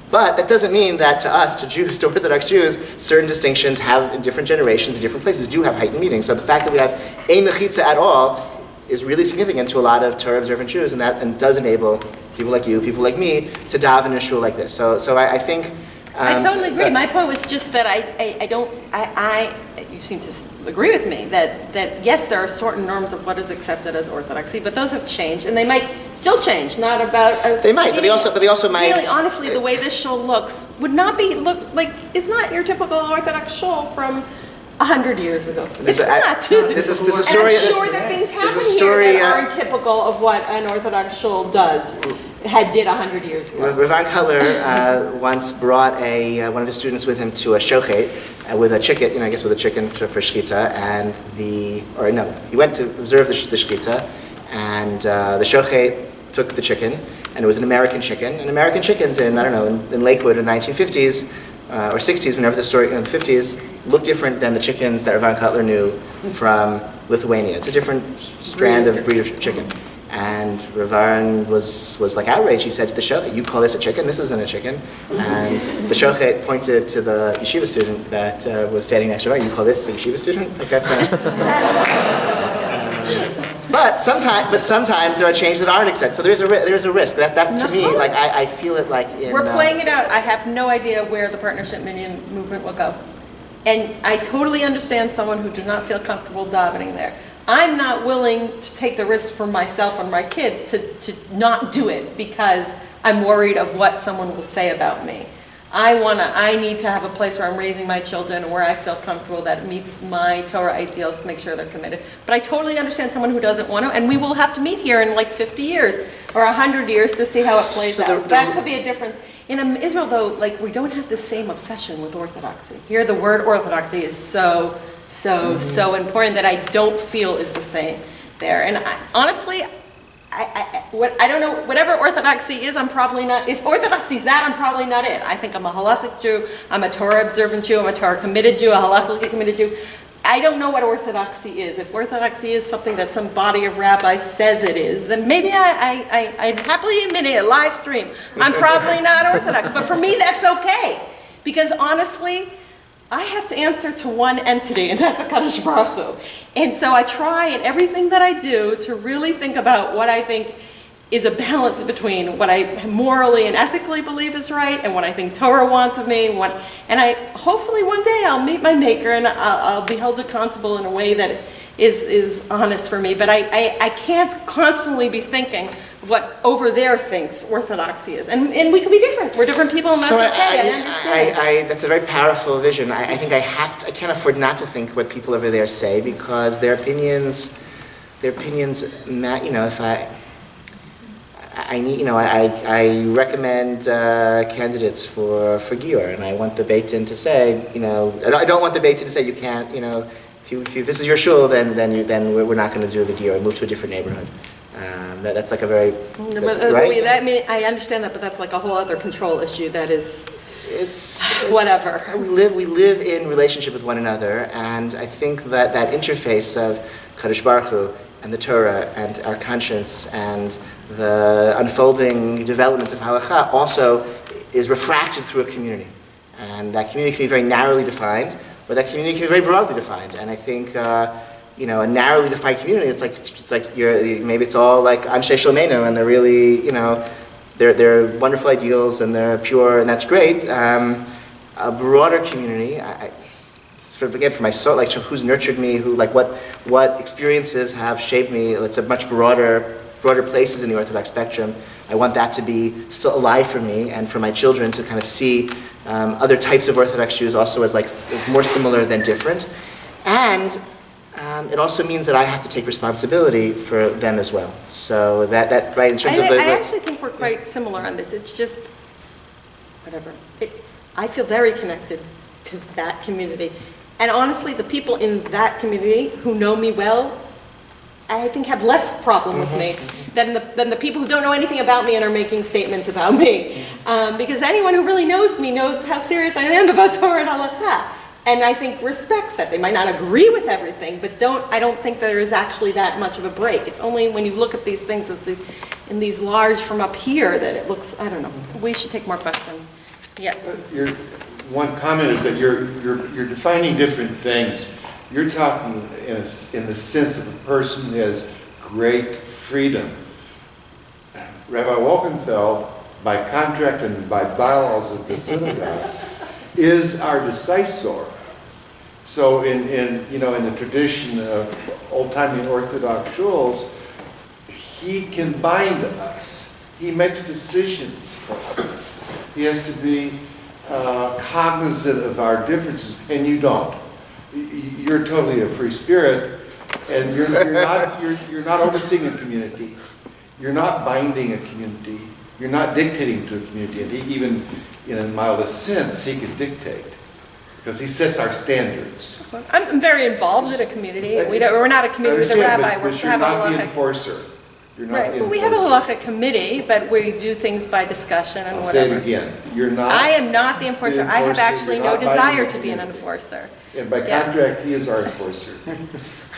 But that doesn't mean that to us, to Jews, to Orthodox Jews, certain distinctions have, in different generations, in different places, do have heightened meaning. So the fact that we have a mechitza at all is really significant to a lot of Torah observant Jews, and does enable people like you, people like me, to daven in a shul like this. So I think. I totally agree. My point was just that you seem to agree with me, that yes, there are certain norms of what is accepted as Orthodoxy, but those have changed, and they might still change, not about... They might, but they also might... Really, honestly, the way this shul looks would not it's not your typical Orthodox shul from 100 years ago. It's not. There's a story... And I'm sure that things happen here that aren't typical of what an Orthodox shul did 100 years ago. Rav Cutler once brought one of his students with him to a shochet with a chicken, with a chicken for shechita, and he went to observe the shechita, and the shochet took the chicken, and it was an American chicken, and American chickens in Lakewood in the 1950s or 60s, whenever the story in the 50s, looked different than the chickens that Rav Cutler knew from Lithuania. It's a different strand of breed of chicken. And Ravarin was like outraged. He said to the shochet, "You call this a chicken? This isn't a chicken." And the shochet pointed to the yeshiva student that was standing next door. "You call this a yeshiva student? Like that's not." But sometimes there are changes that aren't accepted. So there's a risk. That's to me, like I feel it like in. We're playing it out. I have no idea where the partnership minyan movement will go. And I totally understand someone who does not feel comfortable davening there. I'm not willing to take the risk for myself and my kids to not do it because I'm worried of what someone will say about me. I need to have a place where I'm raising my children, where I feel comfortable, that it meets my Torah ideals to make sure they're committed. But I totally understand someone who doesn't want to, and we will have to meet here in like 50 years or 100 years to see how it plays out. That could be a difference. In Israel, though, like we don't have the same obsession with orthodoxy. Here, the word orthodoxy is so important that I don't feel is the same there. And honestly, I don't know, whatever orthodoxy is, I'm probably not, if orthodoxy is that, I'm probably not it. I think I'm a halachic Jew, I'm a Torah observant Jew, I'm a Torah committed Jew, a halachically committed Jew. I don't know what orthodoxy is. If orthodoxy is something that some body of rabbis says it is, then maybe I'd happily admit it, a live stream. I'm probably not orthodox, but for me that's okay. Because honestly, I have to answer to one entity, and that's HaKadosh Baruch Hu. And so I try in everything that I do to really think about what I think is a balance between what I morally and ethically believe is right and what I think Torah wants of me. And I hopefully one day I'll meet my maker and I'll be held accountable in a way that is honest for me. But I can't constantly be thinking of what over there thinks orthodoxy is. And we can be different. We're different people, and that's okay. I understand. That's a very powerful vision. I think I can't afford not to think what people over there say because their opinions, if I recommend candidates for Gior, and I want the Beit Din to say, I don't want the Beit Din to say you can't, if this is your shul, then we're not going to do the Gior and move to a different neighborhood. That's like a very, right? I understand that, but that's like a whole other control issue that is, it's whatever. We live in relationship with one another, and I think that interface of Kadosh Baruch Hu and the Torah and our conscience and the unfolding development of halakha also is refracted through a community. And that community can be very narrowly defined, or that community can be very broadly defined. And I think, a narrowly defined community, it's like maybe it's all like Anshe Shalmenu, and they're really, they're wonderful ideals and they're pure, and that's great. A broader community, for my soul, like who's nurtured me, what experiences have shaped me. It's a much broader places in the Orthodox spectrum. I want that to be still alive for me and for my children to kind of see other types of Orthodox Jews also as more similar than different. And it also means that I have to take responsibility for them as well. So that right in terms of I actually think we're quite similar on this. It's just, whatever. I feel very connected to that community. And honestly, the people in that community who know me well, I think have less problem with me than the people who don't know anything about me and are making statements about me. Because anyone who really knows me knows how serious I am about Torah and halakha. And I think respects that. They might not agree with everything, but I don't think there is actually that much of a break. It's only when you look at these things in these large from up here that it looks, I don't know. We should take more questions. Yeah. One comment is that you're defining different things. You're talking in the sense of a person who has great freedom. Rabbi Wolkenfeld, by contract and by bylaws of the synagogue, is our decisor. So in the tradition of old-timey Orthodox shuls, he can bind us. He makes decisions for us. He has to be cognizant of our differences, and you don't. You're totally a free spirit, and you're not overseeing a community. You're not binding a community. You're not dictating to a community. And even in a mildest sense, he can dictate because he sets our standards. I'm very involved in a community. We're not a community with a rabbi. But you're not the enforcer. You're not Right, the well, we have a enforcer. Halakhic committee, but we do things by discussion and I'll say whatever. it again, you're not. I am not the enforcer. I have enforcer, actually you're no not binding desire the to be an community. enforcer. And by Yeah. contract, he is our enforcer.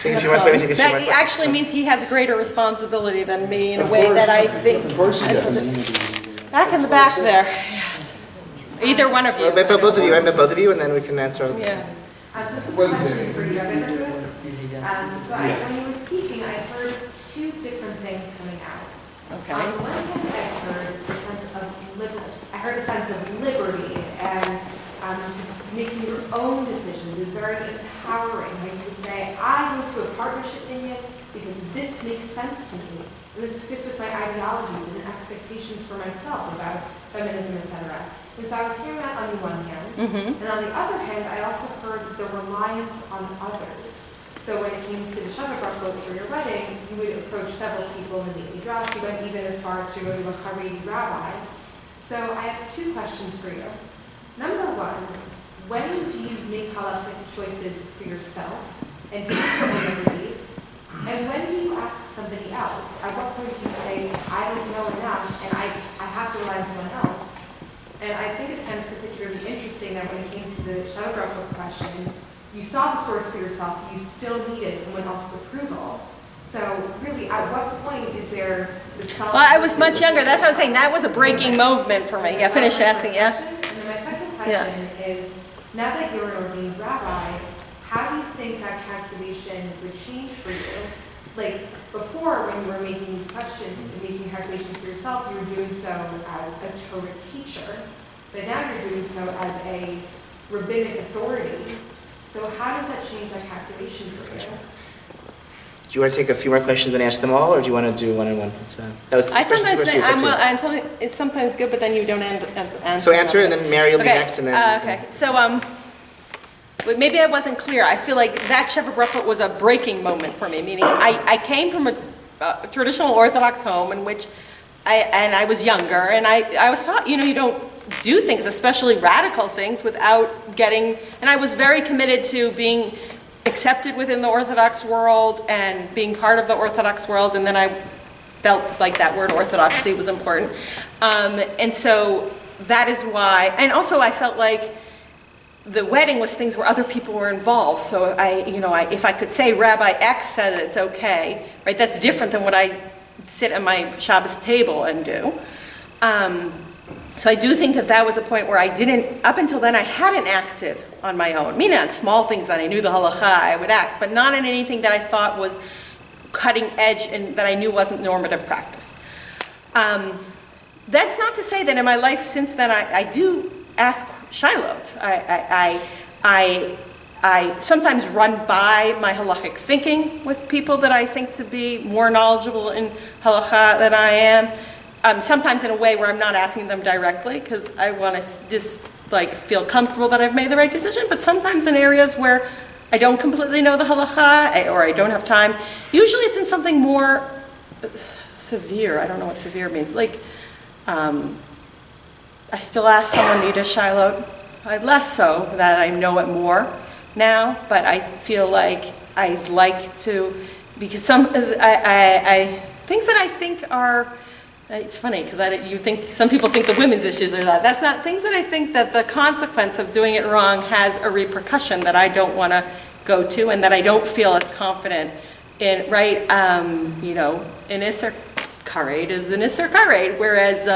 If you want, let me take a few That more questions. actually means he has greater responsibility than me in a Of way course. that I think. Of course he I does. sort of- Back in the back there. Yes. Either one of you. But both of you, I met both of you, and then we can answer. Yeah. So this is a question for you. I've never heard this. When you were speaking, I heard two different things coming out. Okay. On the one hand, I heard a sense of liberty and just making your own decisions is very empowering. Like you would say, I go to a partnership union because this makes sense to me. And this fits with my ideologies and expectations for myself about feminism, etc. And so I was hearing that on the one hand. And on the other hand, I also heard the reliance on others. So when it came to the Shabbat book for your wedding, you would approach several people in the Midrash. You went even as far as to go to a Haredi rabbi. So I have two questions for you. Number one, when do you make halakhic choices for yourself and take your own liberties? And when do you ask somebody else? At what point do you say, I don't know enough and I have to rely on someone else? And I think it's kind of particularly interesting that when it came to the Shabbat book question, you saw the source for yourself, you still needed someone else's approval. So really, at what point is there the self? Well, I was much younger. That's what I was saying. That was a breaking movement for me. Yeah, finish asking, yeah. And then my second question is, now that you're an ordained rabbi, how do you think that calculation would change for you? Like before, when you were making these questions, making calculations for yourself, you were doing so as a Torah teacher, but now you're doing so as a rabbinic authority. So how does that change that calculation for you? Do you want to take a few more questions and answer them all, or do you want to do one-on-one? That was I sometimes questions say, for you, so it's sometimes good, but then you don't answer. So answer it, and then Mary will be Okay, next, and then. Okay, so, but maybe I wasn't clear. I feel like that Shabbat Brachot was a breaking moment for me, meaning I came from a traditional Orthodox home in which I was younger, and I was taught, you don't do things, especially radical things, without getting, and I was very committed to being accepted within the Orthodox world and being part of the Orthodox world, and then I felt like that word orthodoxy was important. And so that is why, and also I felt like the wedding was things where other people were involved. So if I could say Rabbi X said it's okay, right, that's different than what I sit at my Shabbos table and do. So I do think that was a point where up until then, I hadn't acted on my own. Meaning on small things that I knew the halacha, I would act, but not in anything that I thought was cutting edge and that I knew wasn't normative practice. That's not to say that in my life since then, I do ask Shiloh. I sometimes run by my halachic thinking with people that I think to be more knowledgeable in halacha than I am. Sometimes in a way where I'm not asking them directly because I want to just feel comfortable that I've made the right decision, but sometimes in areas where I don't completely know the halacha or I don't have time. Usually it's in something more severe. I don't know what severe means. I still ask someone need a Shiloh. Less so that I know it more now, but I feel like I'd like to, because things that I think are, it's funny because you think some people think the women's issues are that. That's not things that I think that the consequence of doing it wrong has a repercussion that I don't want to go to and that I don't feel as confident in. Right? In Isser Kared is an Isser Kared, whereas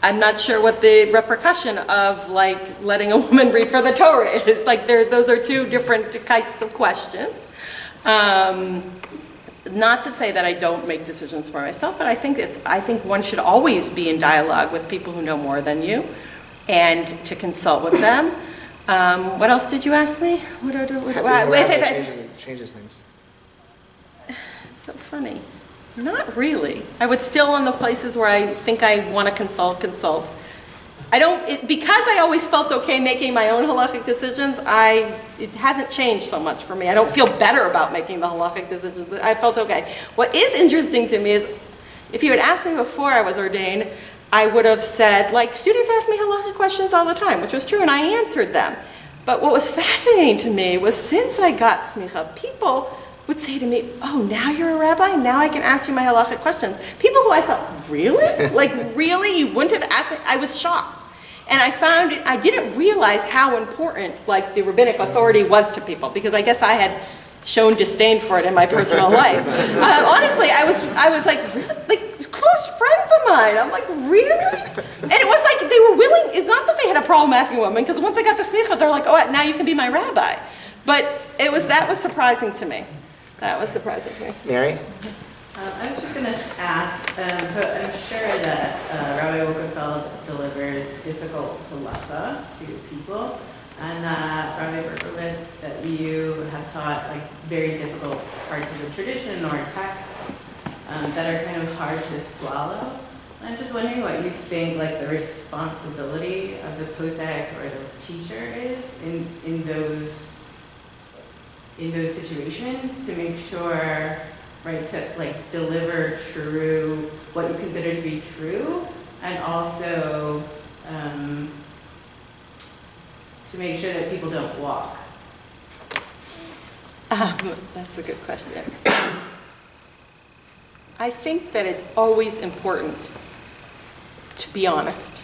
I'm not sure what the repercussion of letting a woman read for the Torah is. Those are two different types of questions. Not to say that I don't make decisions for myself, but I think one should always be in dialogue with people who know more than you, and to consult with them. What else did you ask me? Changes things. It's so funny. Not really. I would still on the places where I think I want to consult. Because I always felt okay making my own halachic decisions, it hasn't changed so much for me. I don't feel better about making the halachic decisions, but I felt okay. What is interesting to me is, if you had asked me before I was ordained, I would have said, students ask me halachic questions all the time, which was true, and I answered them. But what was fascinating to me was since I got smicha, people would say to me, oh, now you're a rabbi? Now I can ask you my halachic questions. People who I thought, really? Like, really? You wouldn't have asked me? I was shocked. And I didn't realize how important, like, the rabbinic authority was to people, because I guess I had shown disdain for it in my personal life. Honestly, I was like, really? Like, close friends of mine. I'm like, really? And it was like they were willing. It's not that they had a problem asking a woman, because once I got the smicha, they're like, oh, now you can be my rabbi. But that was surprising to me. That was surprising to me. Mary? I was just going to ask, so I'm sure that Rabbi Wokenfeld delivers difficult halacha to people, and Rabbi Berkowitz, that you have taught like very difficult parts of the tradition or texts that are kind of hard to swallow. I'm just wondering what you think like the responsibility of the posek or the teacher is in those situations to make sure, right, to like deliver true, what you consider to be true, and also to make sure that people don't walk. That's a good question. I think that it's always important to be honest.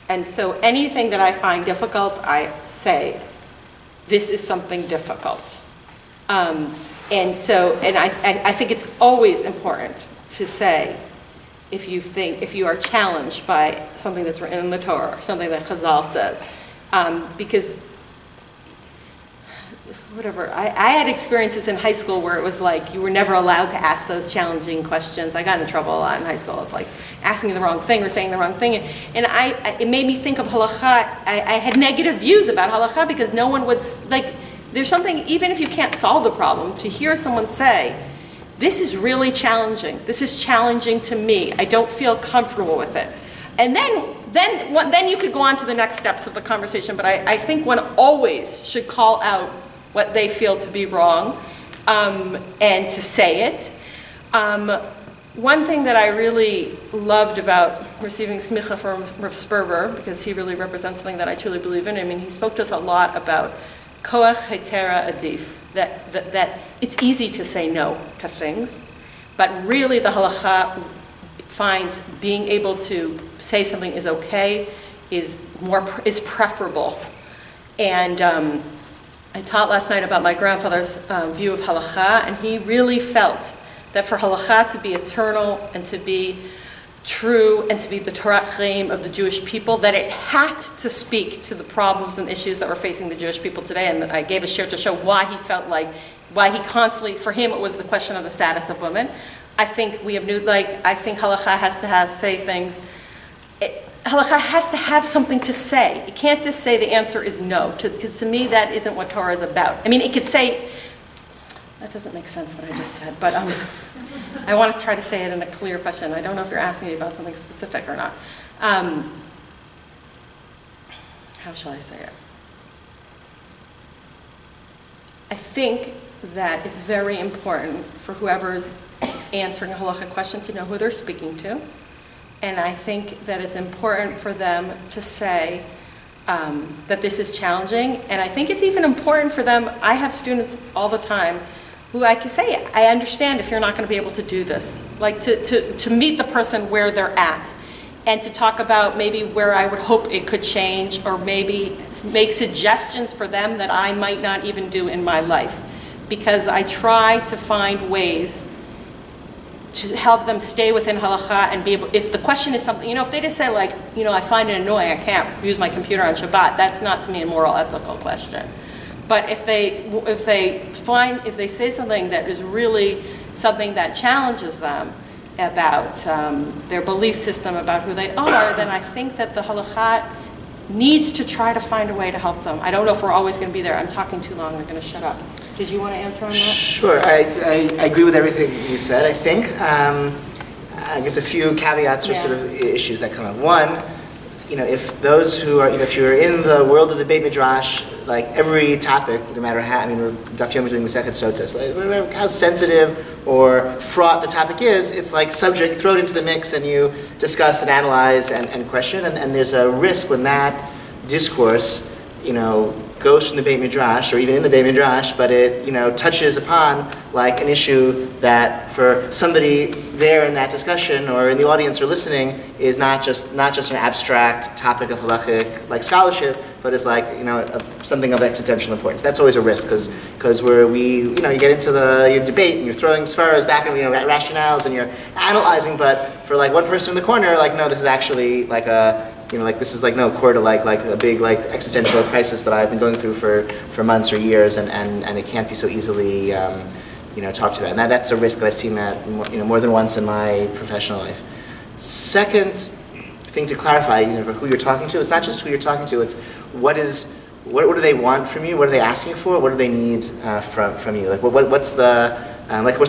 And so anything that I find difficult, I say, this is something difficult. And I think it's always important to say, if you are challenged by something that's written in the Torah, or something that Chazal says, because whatever, I had experiences in high school where it was like you were never allowed to ask those challenging questions. I got in trouble a lot in high school of like asking the wrong thing or saying the wrong thing, and it made me think of halakha. I had negative views about halakha because no one would like. There's something, even if you can't solve the problem, to hear someone say, this is really challenging. This is challenging to me. I don't feel comfortable with it. And then you could go on to the next steps of the conversation, but I think one always should call out what they feel to be wrong, and to say it. One thing that I really loved about receiving smicha from Rav Sperber, because he really represents something that I truly believe in. I mean, he spoke to us a lot about koach hetera adif, that it's easy to say no to things, but really the halacha finds being able to say something is okay is preferable. And I taught last night about my grandfather's view of halakha, and he really felt that for halakha to be eternal and to be true and to be the Torah Chaim of the Jewish people, that it had to speak to the problems and issues that were facing the Jewish people today. And I gave a shir to show why he felt like, why he constantly, for him it was the question of the status of women. I think I think halakha has to say things. Halakha has to have something to say. It can't just say the answer is no, because to me that isn't what Torah is about. I mean, it could say, that doesn't make sense what I just said, but I want to try to say it in a clear question. I don't know if you're asking me about something specific or not. How shall I say it? I think that it's very important for whoever's answering a halachic question to know who they're speaking to. And I think that it's important for them to say that this is challenging. And I think it's even important for them, I have students all the time who I can say, I understand if you're not going to be able to do this. Like to meet the person where they're at and to talk about maybe where I would hope it could change, or maybe make suggestions for them that I might not even do in my life. Because I try to find ways to help them stay within halakha and be able, if the question is something, if they just say like, I find it annoying, I can't use my computer on Shabbat, that's not to me a moral, ethical question. But if they say something that is really something that challenges them about their belief system, about who they are, then I think that the halakha needs to try to find a way to help them. I don't know if we're always going to be there. I'm talking too long, I'm going to shut up. Did you want to answer on that? Sure, I agree with everything you said. I think, I guess a few caveats or sort of issues that come up. One, if those who are, if you're in the world of the Beit Midrash, like every topic, no matter how, we're Daf Yomi doing Masechet Sotos, like no matter how sensitive or fraught the topic is, it's like subject, throw it into the mix and you discuss and analyze and question, and there's a risk when that discourse, goes from the Beit Midrash, or even in the Beit Midrash, but it, touches upon like an issue that for somebody there in that discussion or in the audience or listening is not just an abstract topic of halachic like scholarship, but is like something of existential importance. That's always a risk because you get into the debate and you're throwing svaras back and rationales and you're analyzing, but for like one person in the corner, like no, this is actually like a this is like no core to like a big like existential crisis that I've been going through for months or years, and it can't be so easily talked about. And that's a risk that I've seen that more than once in my professional life. Second thing to clarify, for who you're talking to, it's not just who you're talking to. It's what do they want from you? What are they asking for? What do they need from you? Like what's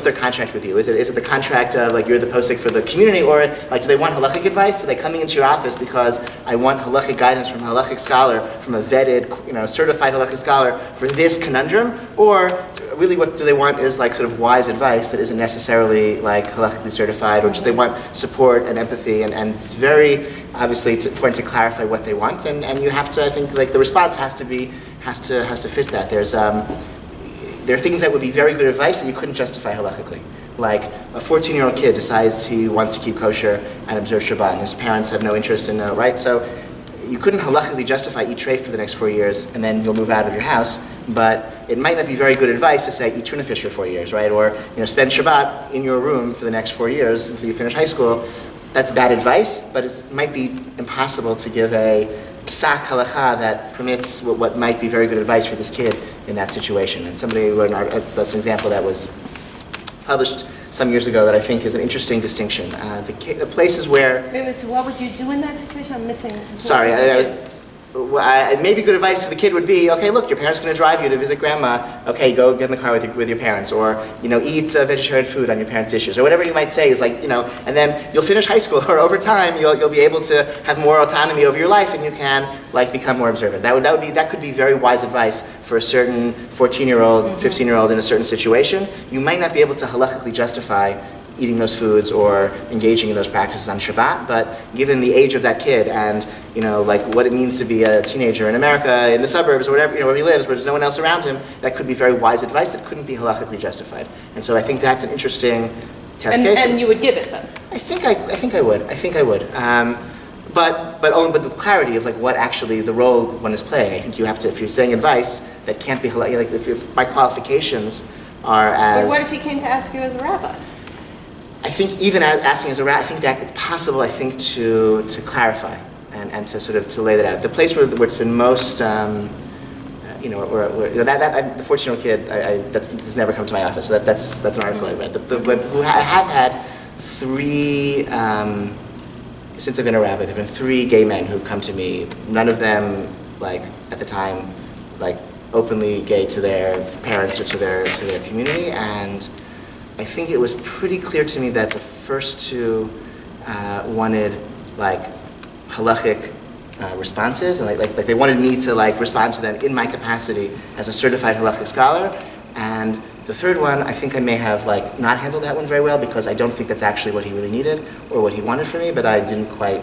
their contract with you? Is it the contract of like you're the posek for the community, or like do they want halachic advice? Are they coming into your office because I want halachic guidance from a halachic scholar, from a vetted, certified halachic scholar for this conundrum? Or really what do they want is like sort of wise advice that isn't necessarily like halachically certified, or just they want support and empathy, and it's very obviously important to clarify what they want, and you have to, I think, like the response has to fit that. There are things that would be very good advice that you couldn't justify halachically. Like a 14-year-old kid decides he wants to keep kosher and observe Shabbat, and his parents have no interest in right? So you couldn't halachically justify eat treif for the next 4 years and then you'll move out of your house, but it might not be very good advice to say eat tuna fish for 4 years, right? Or spend Shabbat in your room for the next 4 years until you finish high school. That's bad advice, but it might be impossible to give a psak halacha that permits what might be very good advice for this kid in that situation. And that's an example that was published some years ago that I think is an interesting distinction. The places where... Wait, so what would you do in that situation? I'm missing... Sorry, maybe good advice to the kid would be, okay, look, your parents are going to drive you to visit grandma. Okay, go get in the car with your parents, or eat vegetarian food on your parents' dishes, or whatever you might say is like, and then you'll finish high school, or over time you'll be able to have more autonomy over your life, and you can like become more observant. That could be very wise advice for a certain 14-year-old, 15-year-old in a certain situation. You might not be able to halachically justify eating those foods or engaging in those practices on Shabbat, but given the age of that kid and like what it means to be a teenager in America, in the suburbs, or whatever, where he lives, where there's no one else around him, that could be very wise advice that couldn't be halakhically justified. And so I think that's an interesting test case. And you would give it then? I think I would. But only with the clarity of like what actually the role one is playing. I think you have to, if you're saying advice that can't be halakhic, like if my qualifications are as... But what if he came to ask you as a rabbi? I think even asking as a rabbi, I think that it's possible, I think, to clarify and to sort of to lay that out. The place where it's been most, the 14-year-old kid, that's never come to my office, so that's an article I read. I have had 3, since I've been a rabbi, there have been 3 gay men who've come to me, none of them, like, at the time, like, openly gay to their parents or to their community, and I think it was pretty clear to me that the first 2 wanted like halachic responses, and like they wanted me to like respond to them in my capacity as a certified halachic scholar. And the third one, I think I may have like not handled that one very well because I don't think that's actually what he really needed or what he wanted from me. But I didn't quite,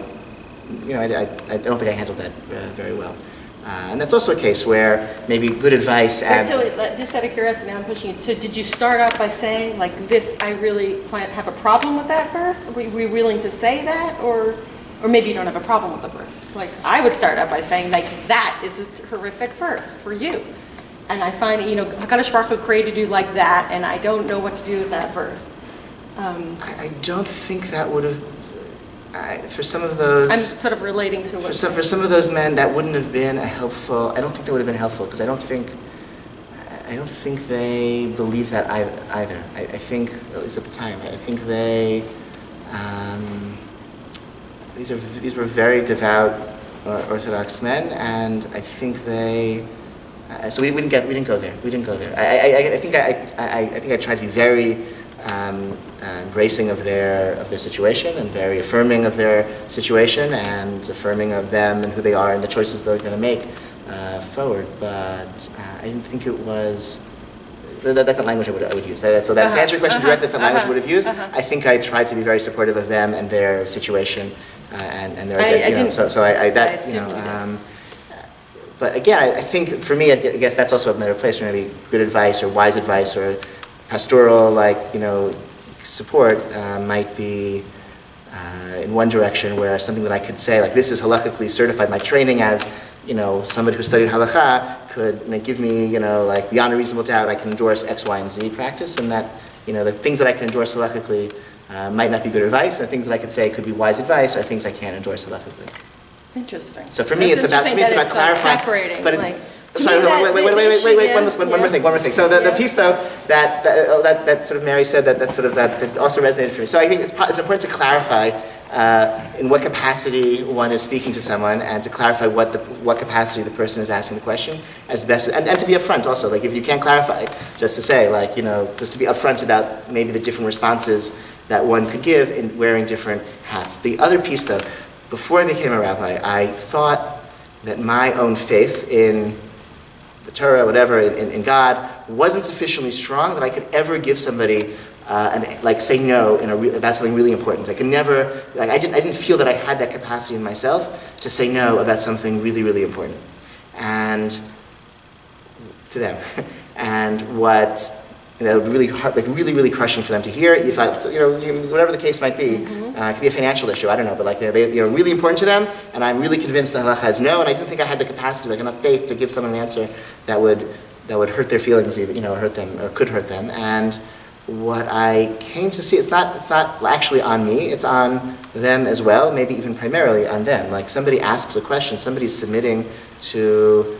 I don't think I handled that very well. And that's also a case where maybe good advice and... So just out of curiosity, now I'm pushing it. So did you start out by saying, like, this, I really have a problem with that verse? Were you willing to say that? Or maybe you don't have a problem with the verse? Like, I would start out by saying, like, that is a horrific verse for you. And I find, HaKadosh Baruch Hu created you like that, and I don't know what to do with that verse. I don't think that would have... for some of those... I'm sort of relating to what... For some of those men, that wouldn't have been a helpful... I don't think that would have been helpful, because I don't think they believe that either. I think, at least at the time, I think they... These were very devout Orthodox men, and I think they... so we didn't go there. I think I tried to be very... embracing of their situation and very affirming of their situation and affirming of them and who they are and the choices they're going to make forward. But I didn't think it was... That's not language I would use. So to answer your question directly, that's not language I would have used. I think I tried to be very supportive of them and their situation and their... But again, I think for me, I guess that's also a better place for maybe good advice or wise advice or pastoral, support might be in one direction, where something that I could say, like, this is halakhically certified. My training as, somebody who studied halakha could give me, beyond a reasonable doubt, I can endorse X, Y, and Z practice, and that, the things that I can endorse halakhically might not be good advice, and the things that I could say could be wise advice are things I can't endorse halakhically. Interesting. So for me, it's about clarifying. Separating, But like, sorry, wait, one more thing. So the piece though that sort of Mary said that also resonated for me. So I think it's important to clarify in what capacity one is speaking to someone, and to clarify what capacity the person is asking the question as best, and to be upfront also. Like if you can't clarify, just to say just to be upfront about maybe the different responses that one could give in wearing different hats. The other piece though, before I became a rabbi, I thought that my own faith in the Torah, whatever, in God, wasn't sufficiently strong that I could ever give somebody say no about something really important. I could never, I didn't feel that I had that capacity in myself to say no about something really, really important, and to them, and what. Really hard, really, really crushing for them to hear. If whatever the case might be, it could be a financial issue. I don't know, but they're really important to them, and I'm really convinced the halacha is no, and I didn't think I had the capacity, enough faith to give someone an answer that would hurt their feelings, even hurt them or could hurt them. And what I came to see, it's not actually on me, it's on them as well, maybe even primarily on them. Like somebody asks a question, somebody's submitting to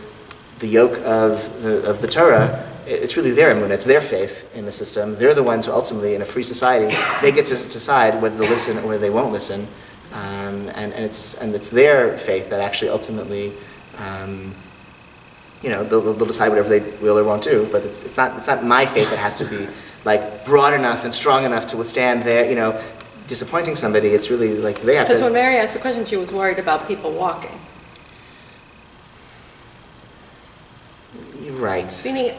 the yoke of the Torah. It's really their emunah, it's their faith in the system. They're the ones who ultimately, in a free society, they get to decide whether they'll listen or they won't listen. And it's their faith that actually ultimately, they'll decide whatever they will or won't do. But it's not my faith that has to be broad enough and strong enough to withstand their disappointing somebody. It's really they have to. Because when Mary asked the question, she was worried about people walking. Right. Meaning,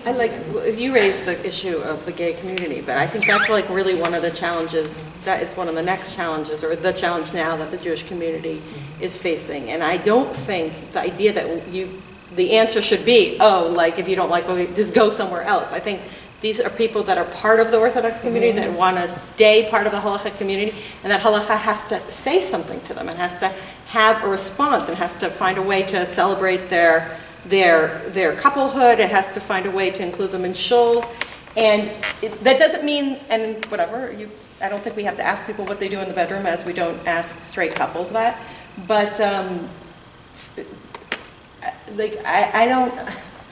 you raised the issue of the gay community, but I think that's really one of the challenges, that is one of the next challenges, or the challenge now that the Jewish community is facing. And I don't think the idea that the answer should be, if you don't like, just go somewhere else. I think these are people that are part of the Orthodox community, that want to stay part of the Halakhic community, and that Halakha has to say something to them, and has to have a response, and has to find a way to celebrate their couplehood. It has to find a way to include them in shuls, and that doesn't mean, and whatever, I don't think we have to ask people what they do in the bedroom, as we don't ask straight couples that, but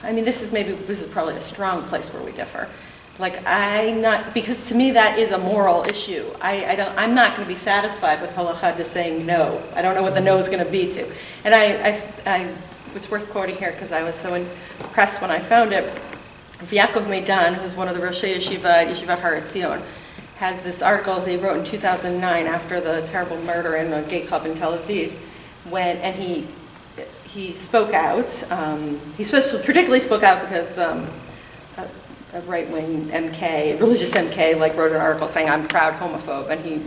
this is probably a strong place where we differ. Because to me that is a moral issue. I'm not going to be satisfied with halakha just saying no. I don't know what the no is going to be to, and it's worth quoting here because I was so impressed when I found it. Yaakov Meidan, who's one of the Roshei Yeshivat Har Etzion, has this article they wrote in 2009 after the terrible murder in a gay club in Tel Aviv, and he spoke out. He particularly spoke out because a right-wing MK, religious MK, wrote an article saying, "I'm proud homophobe," and he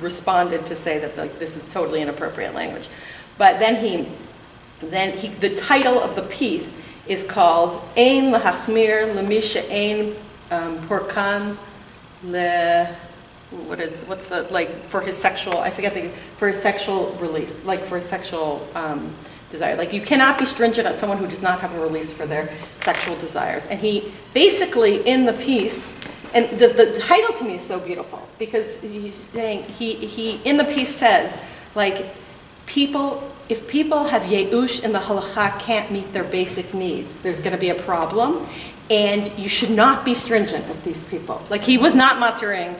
responded to say that this is totally inappropriate language. But then the title of the piece is called Ein lahachmir lemisha ein porkan le, for his sexual, for his sexual release, for his sexual desire. You cannot be stringent on someone who does not have a release for their sexual desires. And he basically, in the piece, and the title to me is so beautiful, because he's saying, he in the piece says, if people have yeush in the halakha can't meet their basic needs, there's going to be a problem, and you should not be stringent with these people. He was not muttering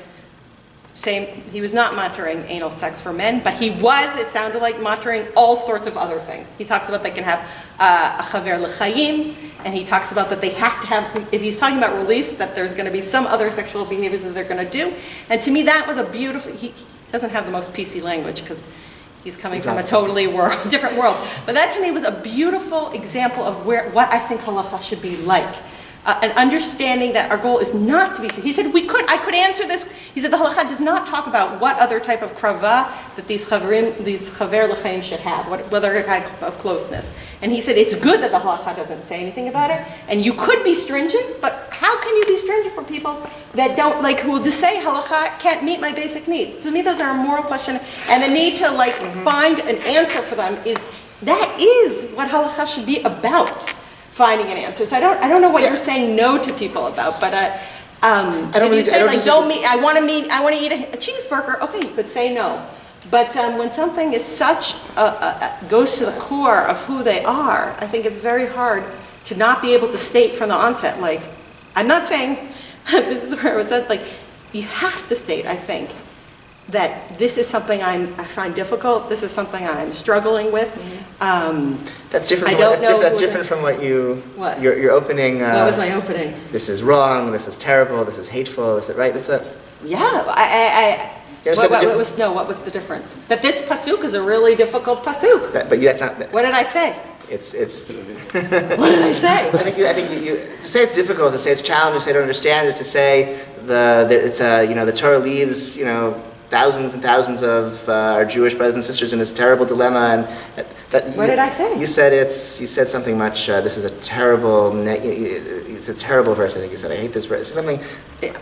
anal sex for men, but it sounded like muttering all sorts of other things. He talks about they can have a chaver l'chaim, and he talks about that they have to have, if he's talking about release, that there's going to be some other sexual behaviors that they're going to do. And to me that was a beautiful, he doesn't have the most PC language because he's coming from a totally different world. But that to me was a beautiful example of what I think halakha should be like. An understanding that our goal is not to be. He said I could answer this. He said the halakha does not talk about what other type of krava that these chaver l'chaim should have, what other type of closeness. And he said, it's good that the halakha doesn't say anything about it, and you could be stringent, but how can you be stringent for people that don't, like, who will just say halakha can't meet my basic needs? To me, those are a moral question, and the need to, like, find an answer for them that is what halakha should be about, finding an answer. So I don't know what you're saying no to people about, but if you say, like, I want to eat a cheeseburger, okay, you could say no. But when something is goes to the core of who they are, I think it's very hard to not be able to state from the onset, like, I'm not saying, this is where I was at, like, you have to state, I think, that this is something I find difficult, this is something I'm struggling with. That's different from what your opening. What was my opening? This is wrong, this is terrible, this is hateful, this is right, Yeah, what was the difference? That this pasuk is a really difficult pasuk. But that's not. What did I say? It's. What did I say? I think you to say it's difficult, to say it's challenging, to say I don't understand, is to say the Torah leaves thousands and thousands of our Jewish brothers and sisters in this terrible dilemma, and what did I say? You said something much. This is a terrible. It's a terrible verse. I think you said. I hate this verse. Something.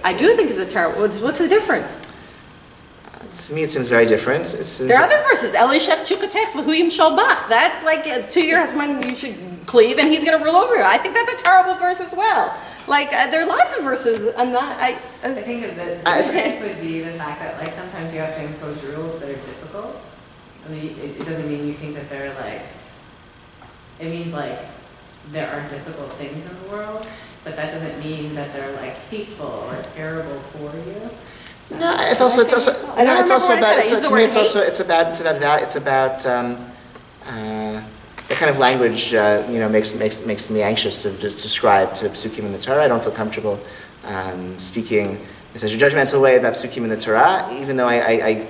I do think it's a terrible. What's the difference? To me, it seems very different. There are other verses. Elishech chukatech v'huyim shalbach. That's like to your husband you should cleave, and he's going to rule over you. I think that's a terrible verse as well. Like there are lots of verses. I think the difference would be the fact that, like, sometimes you have to impose rules that are difficult. I mean, it doesn't mean you think that they're like. It means like there are difficult things in the world, but that doesn't mean that they're like hateful or terrible for you. No, it's also about the kind of language makes me anxious to just describe to psukim in the Torah. I don't feel comfortable speaking in such a judgmental way about psukim in the Torah, even though I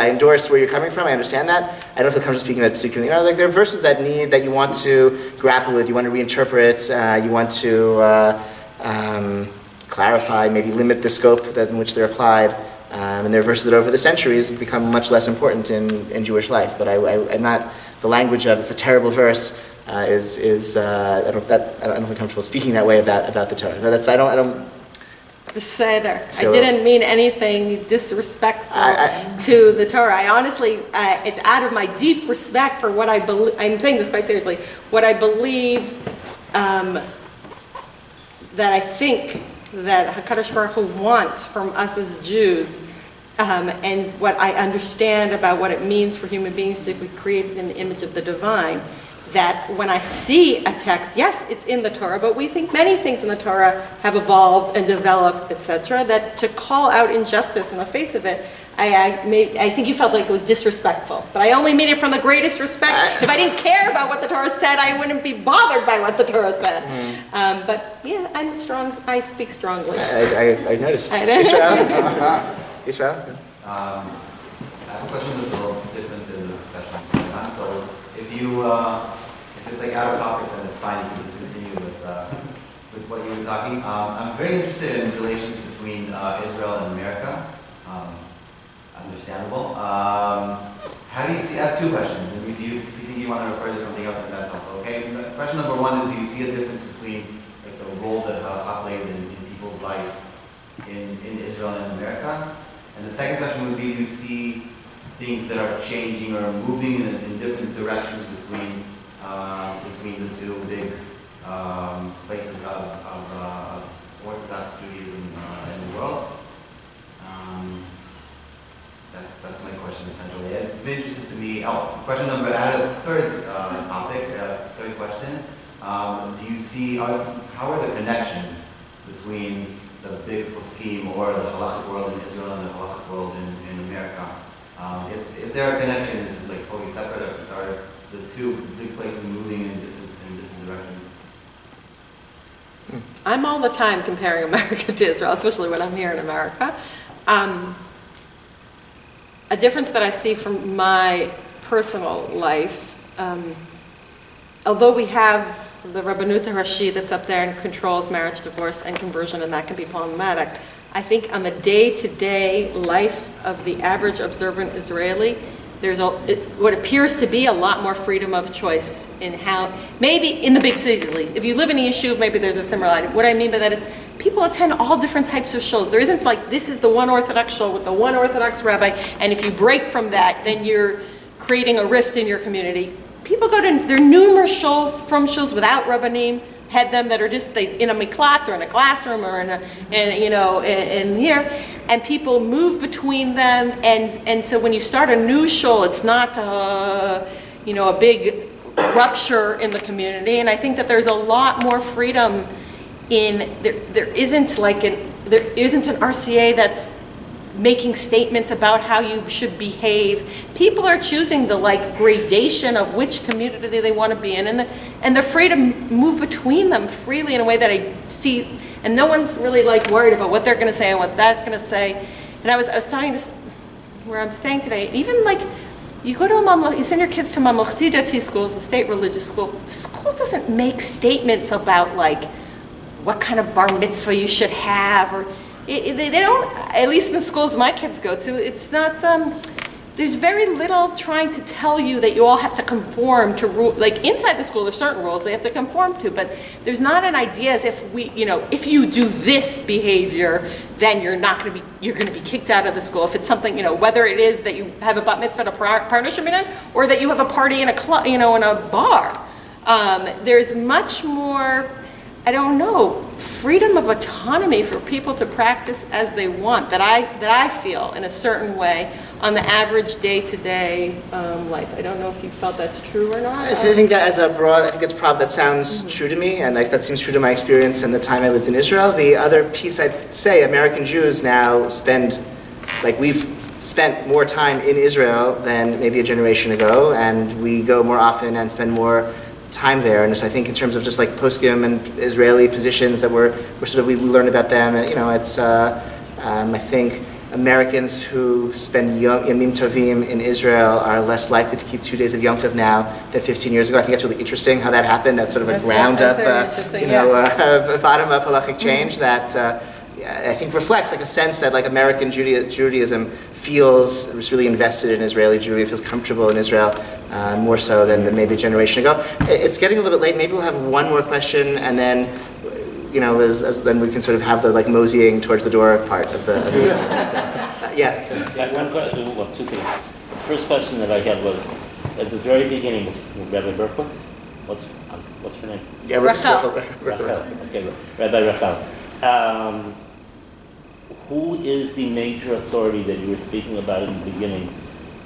endorse where you're coming from. I understand that. I don't feel comfortable speaking about psukim. Like there are verses that you want to grapple with, you want to reinterpret, you want to clarify, maybe limit the scope in which they're applied. And there are verses that over the centuries become much less important in Jewish life. But I'm not, the language of it's a terrible verse I don't feel comfortable speaking that way about the Torah. So I don't. Beseder. I didn't mean anything disrespectful to the Torah. I honestly, it's out of my deep respect for what I believe. I'm saying this quite seriously. What I believe, that I think that HaKadosh Baruch Hu wants from us as Jews, and what I understand about what it means for human beings to be created in the image of the divine, that when I see a text, yes, it's in the Torah, but we think many things in the Torah have evolved and developed, etc., that to call out injustice in the face of it, I think you felt like it was disrespectful. But I only mean it from the greatest respect. If I didn't care about what the Torah said, I wouldn't be bothered by what the Torah said. But yeah, I'm strong. I speak strongly. I noticed. Israel? I have a question that's a little different than the discussion. So if it's like out of topic, then it's fine. You can just continue with what you were talking. I'm very interested in relations between Israel and America. Understandable. How do you see? I have two questions. And if you think you want to refer to something else, then that's also okay. Question number one is: do you see a difference between like the role that halakha plays in people's life in Israel and America? And the second question would be: do you see things that are changing or moving in different directions between the two big places of Orthodox Judaism in the world? That's my question essentially. It's been interested to me. Question number. I had a third topic, third question. Do you see how are the connections between the big poskim or the halakhic world in Israel and the halakhic world in America? Is there a connection? Is it like totally separate, or are the two big places moving in different directions? I'm all the time comparing America to Israel, especially when I'm here in America. A difference that I see from my personal life, although we have the Rabbanut Rashi that's up there and controls marriage, divorce, and conversion, and that can be problematic, I think on the day-to-day life of the average observant Israeli, there's what appears to be a lot more freedom of choice in how, maybe in the big cities at least. If you live in a yeshuv, maybe there's a similarity. What I mean by that is people attend all different types of shuls. There isn't like, this is the one Orthodox shul with the one Orthodox rabbi, and if you break from that, then you're creating a rift in your community. People go to, there are numerous shuls, from shuls without rabbanim, had them that are just in a miklat or in a classroom or in here, and people move between them, and so when you start a new shul, it's not a big rupture in the community, and I think that there's a lot more freedom in there isn't an RCA that's making statements about how you should behave. People are choosing the gradation of which community they want to be in, and they're free to move between them freely in a way that I see, and no one's really worried about what they're going to say and what that's going to say. And I was talking this where I'm staying today. Even you go to you send your kids to mamlechti dati schools, the state religious school. The school doesn't make statements about what kind of bar mitzvah you should have, or they don't, at least in the schools my kids go to, it's not, there's very little trying to tell you that you all have to conform to rules. Inside the school there's certain rules they have to conform to, but there's not an idea as if if you do this behavior, then you're going to be kicked out of the school. If it's something, whether it is that you have a bat mitzvah at a partnership meeting, or that you have a party in a club, in a bar. There's much more, I don't know, freedom of autonomy for people to practice as they want, that I feel in a certain way on the average day-to-day life. I don't know if you felt that's true or not. I think that that sounds true to me, and that seems true to my experience and the time I lived in Israel. The other piece I'd say, American Jews now we've spent more time in Israel than maybe a generation ago, and we go more often and spend more time there. And so I think in terms of just poskim and Israeli positions that we learn about them, and it's I think Americans who spend Yomim Tovim in Israel are less likely to keep 2 days of Yom Tov now than 15 years ago. I think that's really interesting how that happened. That's sort of a ground-up, bottom-up halachic change that I think reflects a sense that American Judaism feels really invested in Israeli Jewry, feels comfortable in Israel more so than maybe a generation ago. It's getting a little bit late. Maybe we'll have one more question, and then then we can sort of have the moseying towards the door part of the yeah. One question, well, two things. The first question that I had was, at the very beginning with Rabbi Berkowitz, what's her name? Yeah, Rachel. Rachel. Okay, Rabbi Rachel. Who is the major authority that you were speaking about in the beginning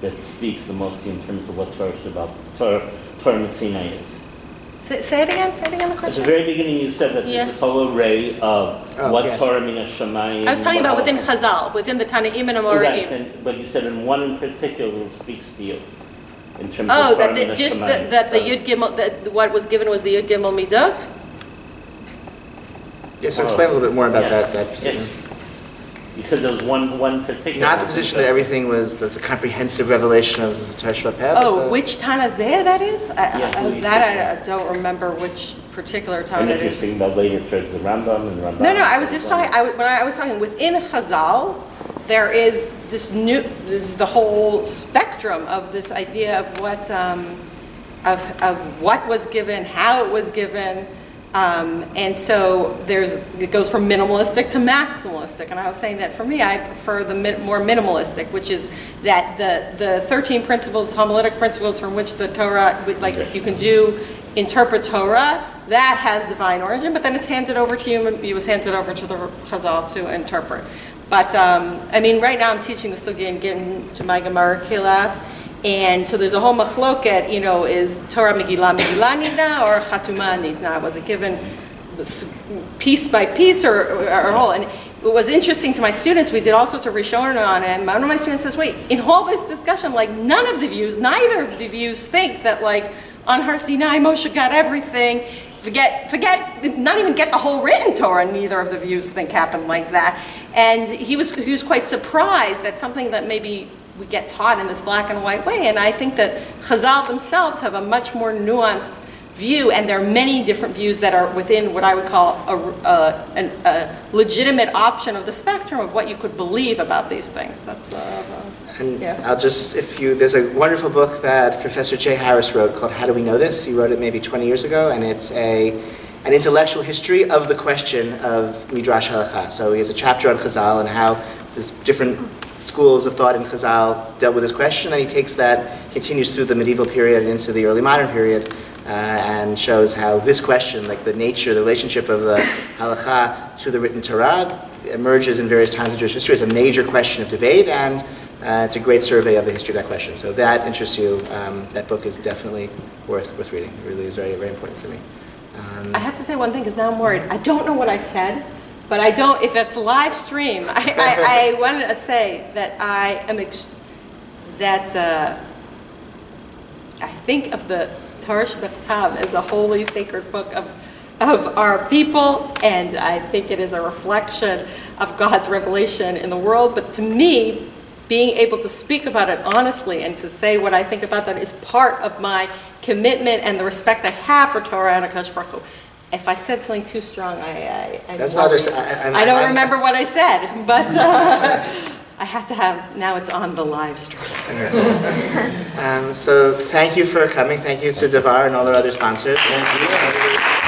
that speaks the most in terms of what Torah Sinai is? Say it again the At question. the very beginning you said that there's this whole array of Torah Min HaShamayim. I was talking about within Chazal, within the Tanaim and Amoraim. Right, but you said in one in particular speaks to you. In terms of Torah Min HaShamayim. That the Yud Gimel, that what was given was the Yud Gimel Midot? Yeah, so explain a little bit more about that position. You said there was one particular... Not the position that everything that's a comprehensive revelation of the Torah Shabbat Peh. Oh, which Tana there that is? I don't remember which particular Tana And it if you're is. thinking about later towards the Rambam and Rambam... No, I was just talking, when I was talking within Chazal, there is this the whole spectrum of this idea of what was given, how it was given. And so it goes from minimalistic to maximalistic. And I was saying that for me, I prefer the more minimalistic, which is that the 13 principles, homiletic principles from which the Torah, you can interpret Torah, that has divine origin, but then it's handed over to you, it was handed over to the Chazal to interpret. But, right now I'm teaching the Sugya and getting to my Gemara class. And so there's a whole machloket, is Torah Megillah Nidna or Chatuma Nidna? Was it given piece by piece or whole? And it was interesting to my students, we did all sorts of Rishonim on it, and one of my students says, wait, in all this discussion, neither of the views think that on Har Sinai Moshe got everything. Forget, not even get the whole written Torah, neither of the views think happened like that. And he was quite surprised that something that maybe we get taught in this black and white way. And I think that Chazal themselves have a much more nuanced view, and there are many different views that are within what I would call a legitimate option of the spectrum of what you could believe about these things. That's And Yeah. I'll just, there's a wonderful book that Professor Jay Harris wrote called How Do We Know This? He wrote it maybe 20 years ago, and it's an intellectual history of the question of Midrash Halakha. So he has a chapter on Chazal and how there's different schools of thought in Chazal dealt with this question, and he takes that, continues through the medieval period and into the early modern period, and shows how this question, like the nature, the relationship of the Halakha to the written Torah, emerges in various times of Jewish history as a major question of debate, and it's a great survey of the history of that question. So if that interests you, that book is definitely worth reading. It really is very, very important for me. I have to say one thing, because now I'm worried. I don't know what I said, but I don't, if it's a live stream, I wanted to say that I am, I think of the Torah Shebechtav as a holy, sacred book of our people, and I think it is a reflection of God's revelation in the world. But to me, being able to speak about it honestly and to say what I think about that is part of my commitment and the respect I have for Torah and HaKadosh Baruch Hu. If I said something too strong, That's others. I don't remember what I said, but I have to have, now it's on the live stream. So thank you for coming. Thank you to Devar and all our other sponsors. Thank you.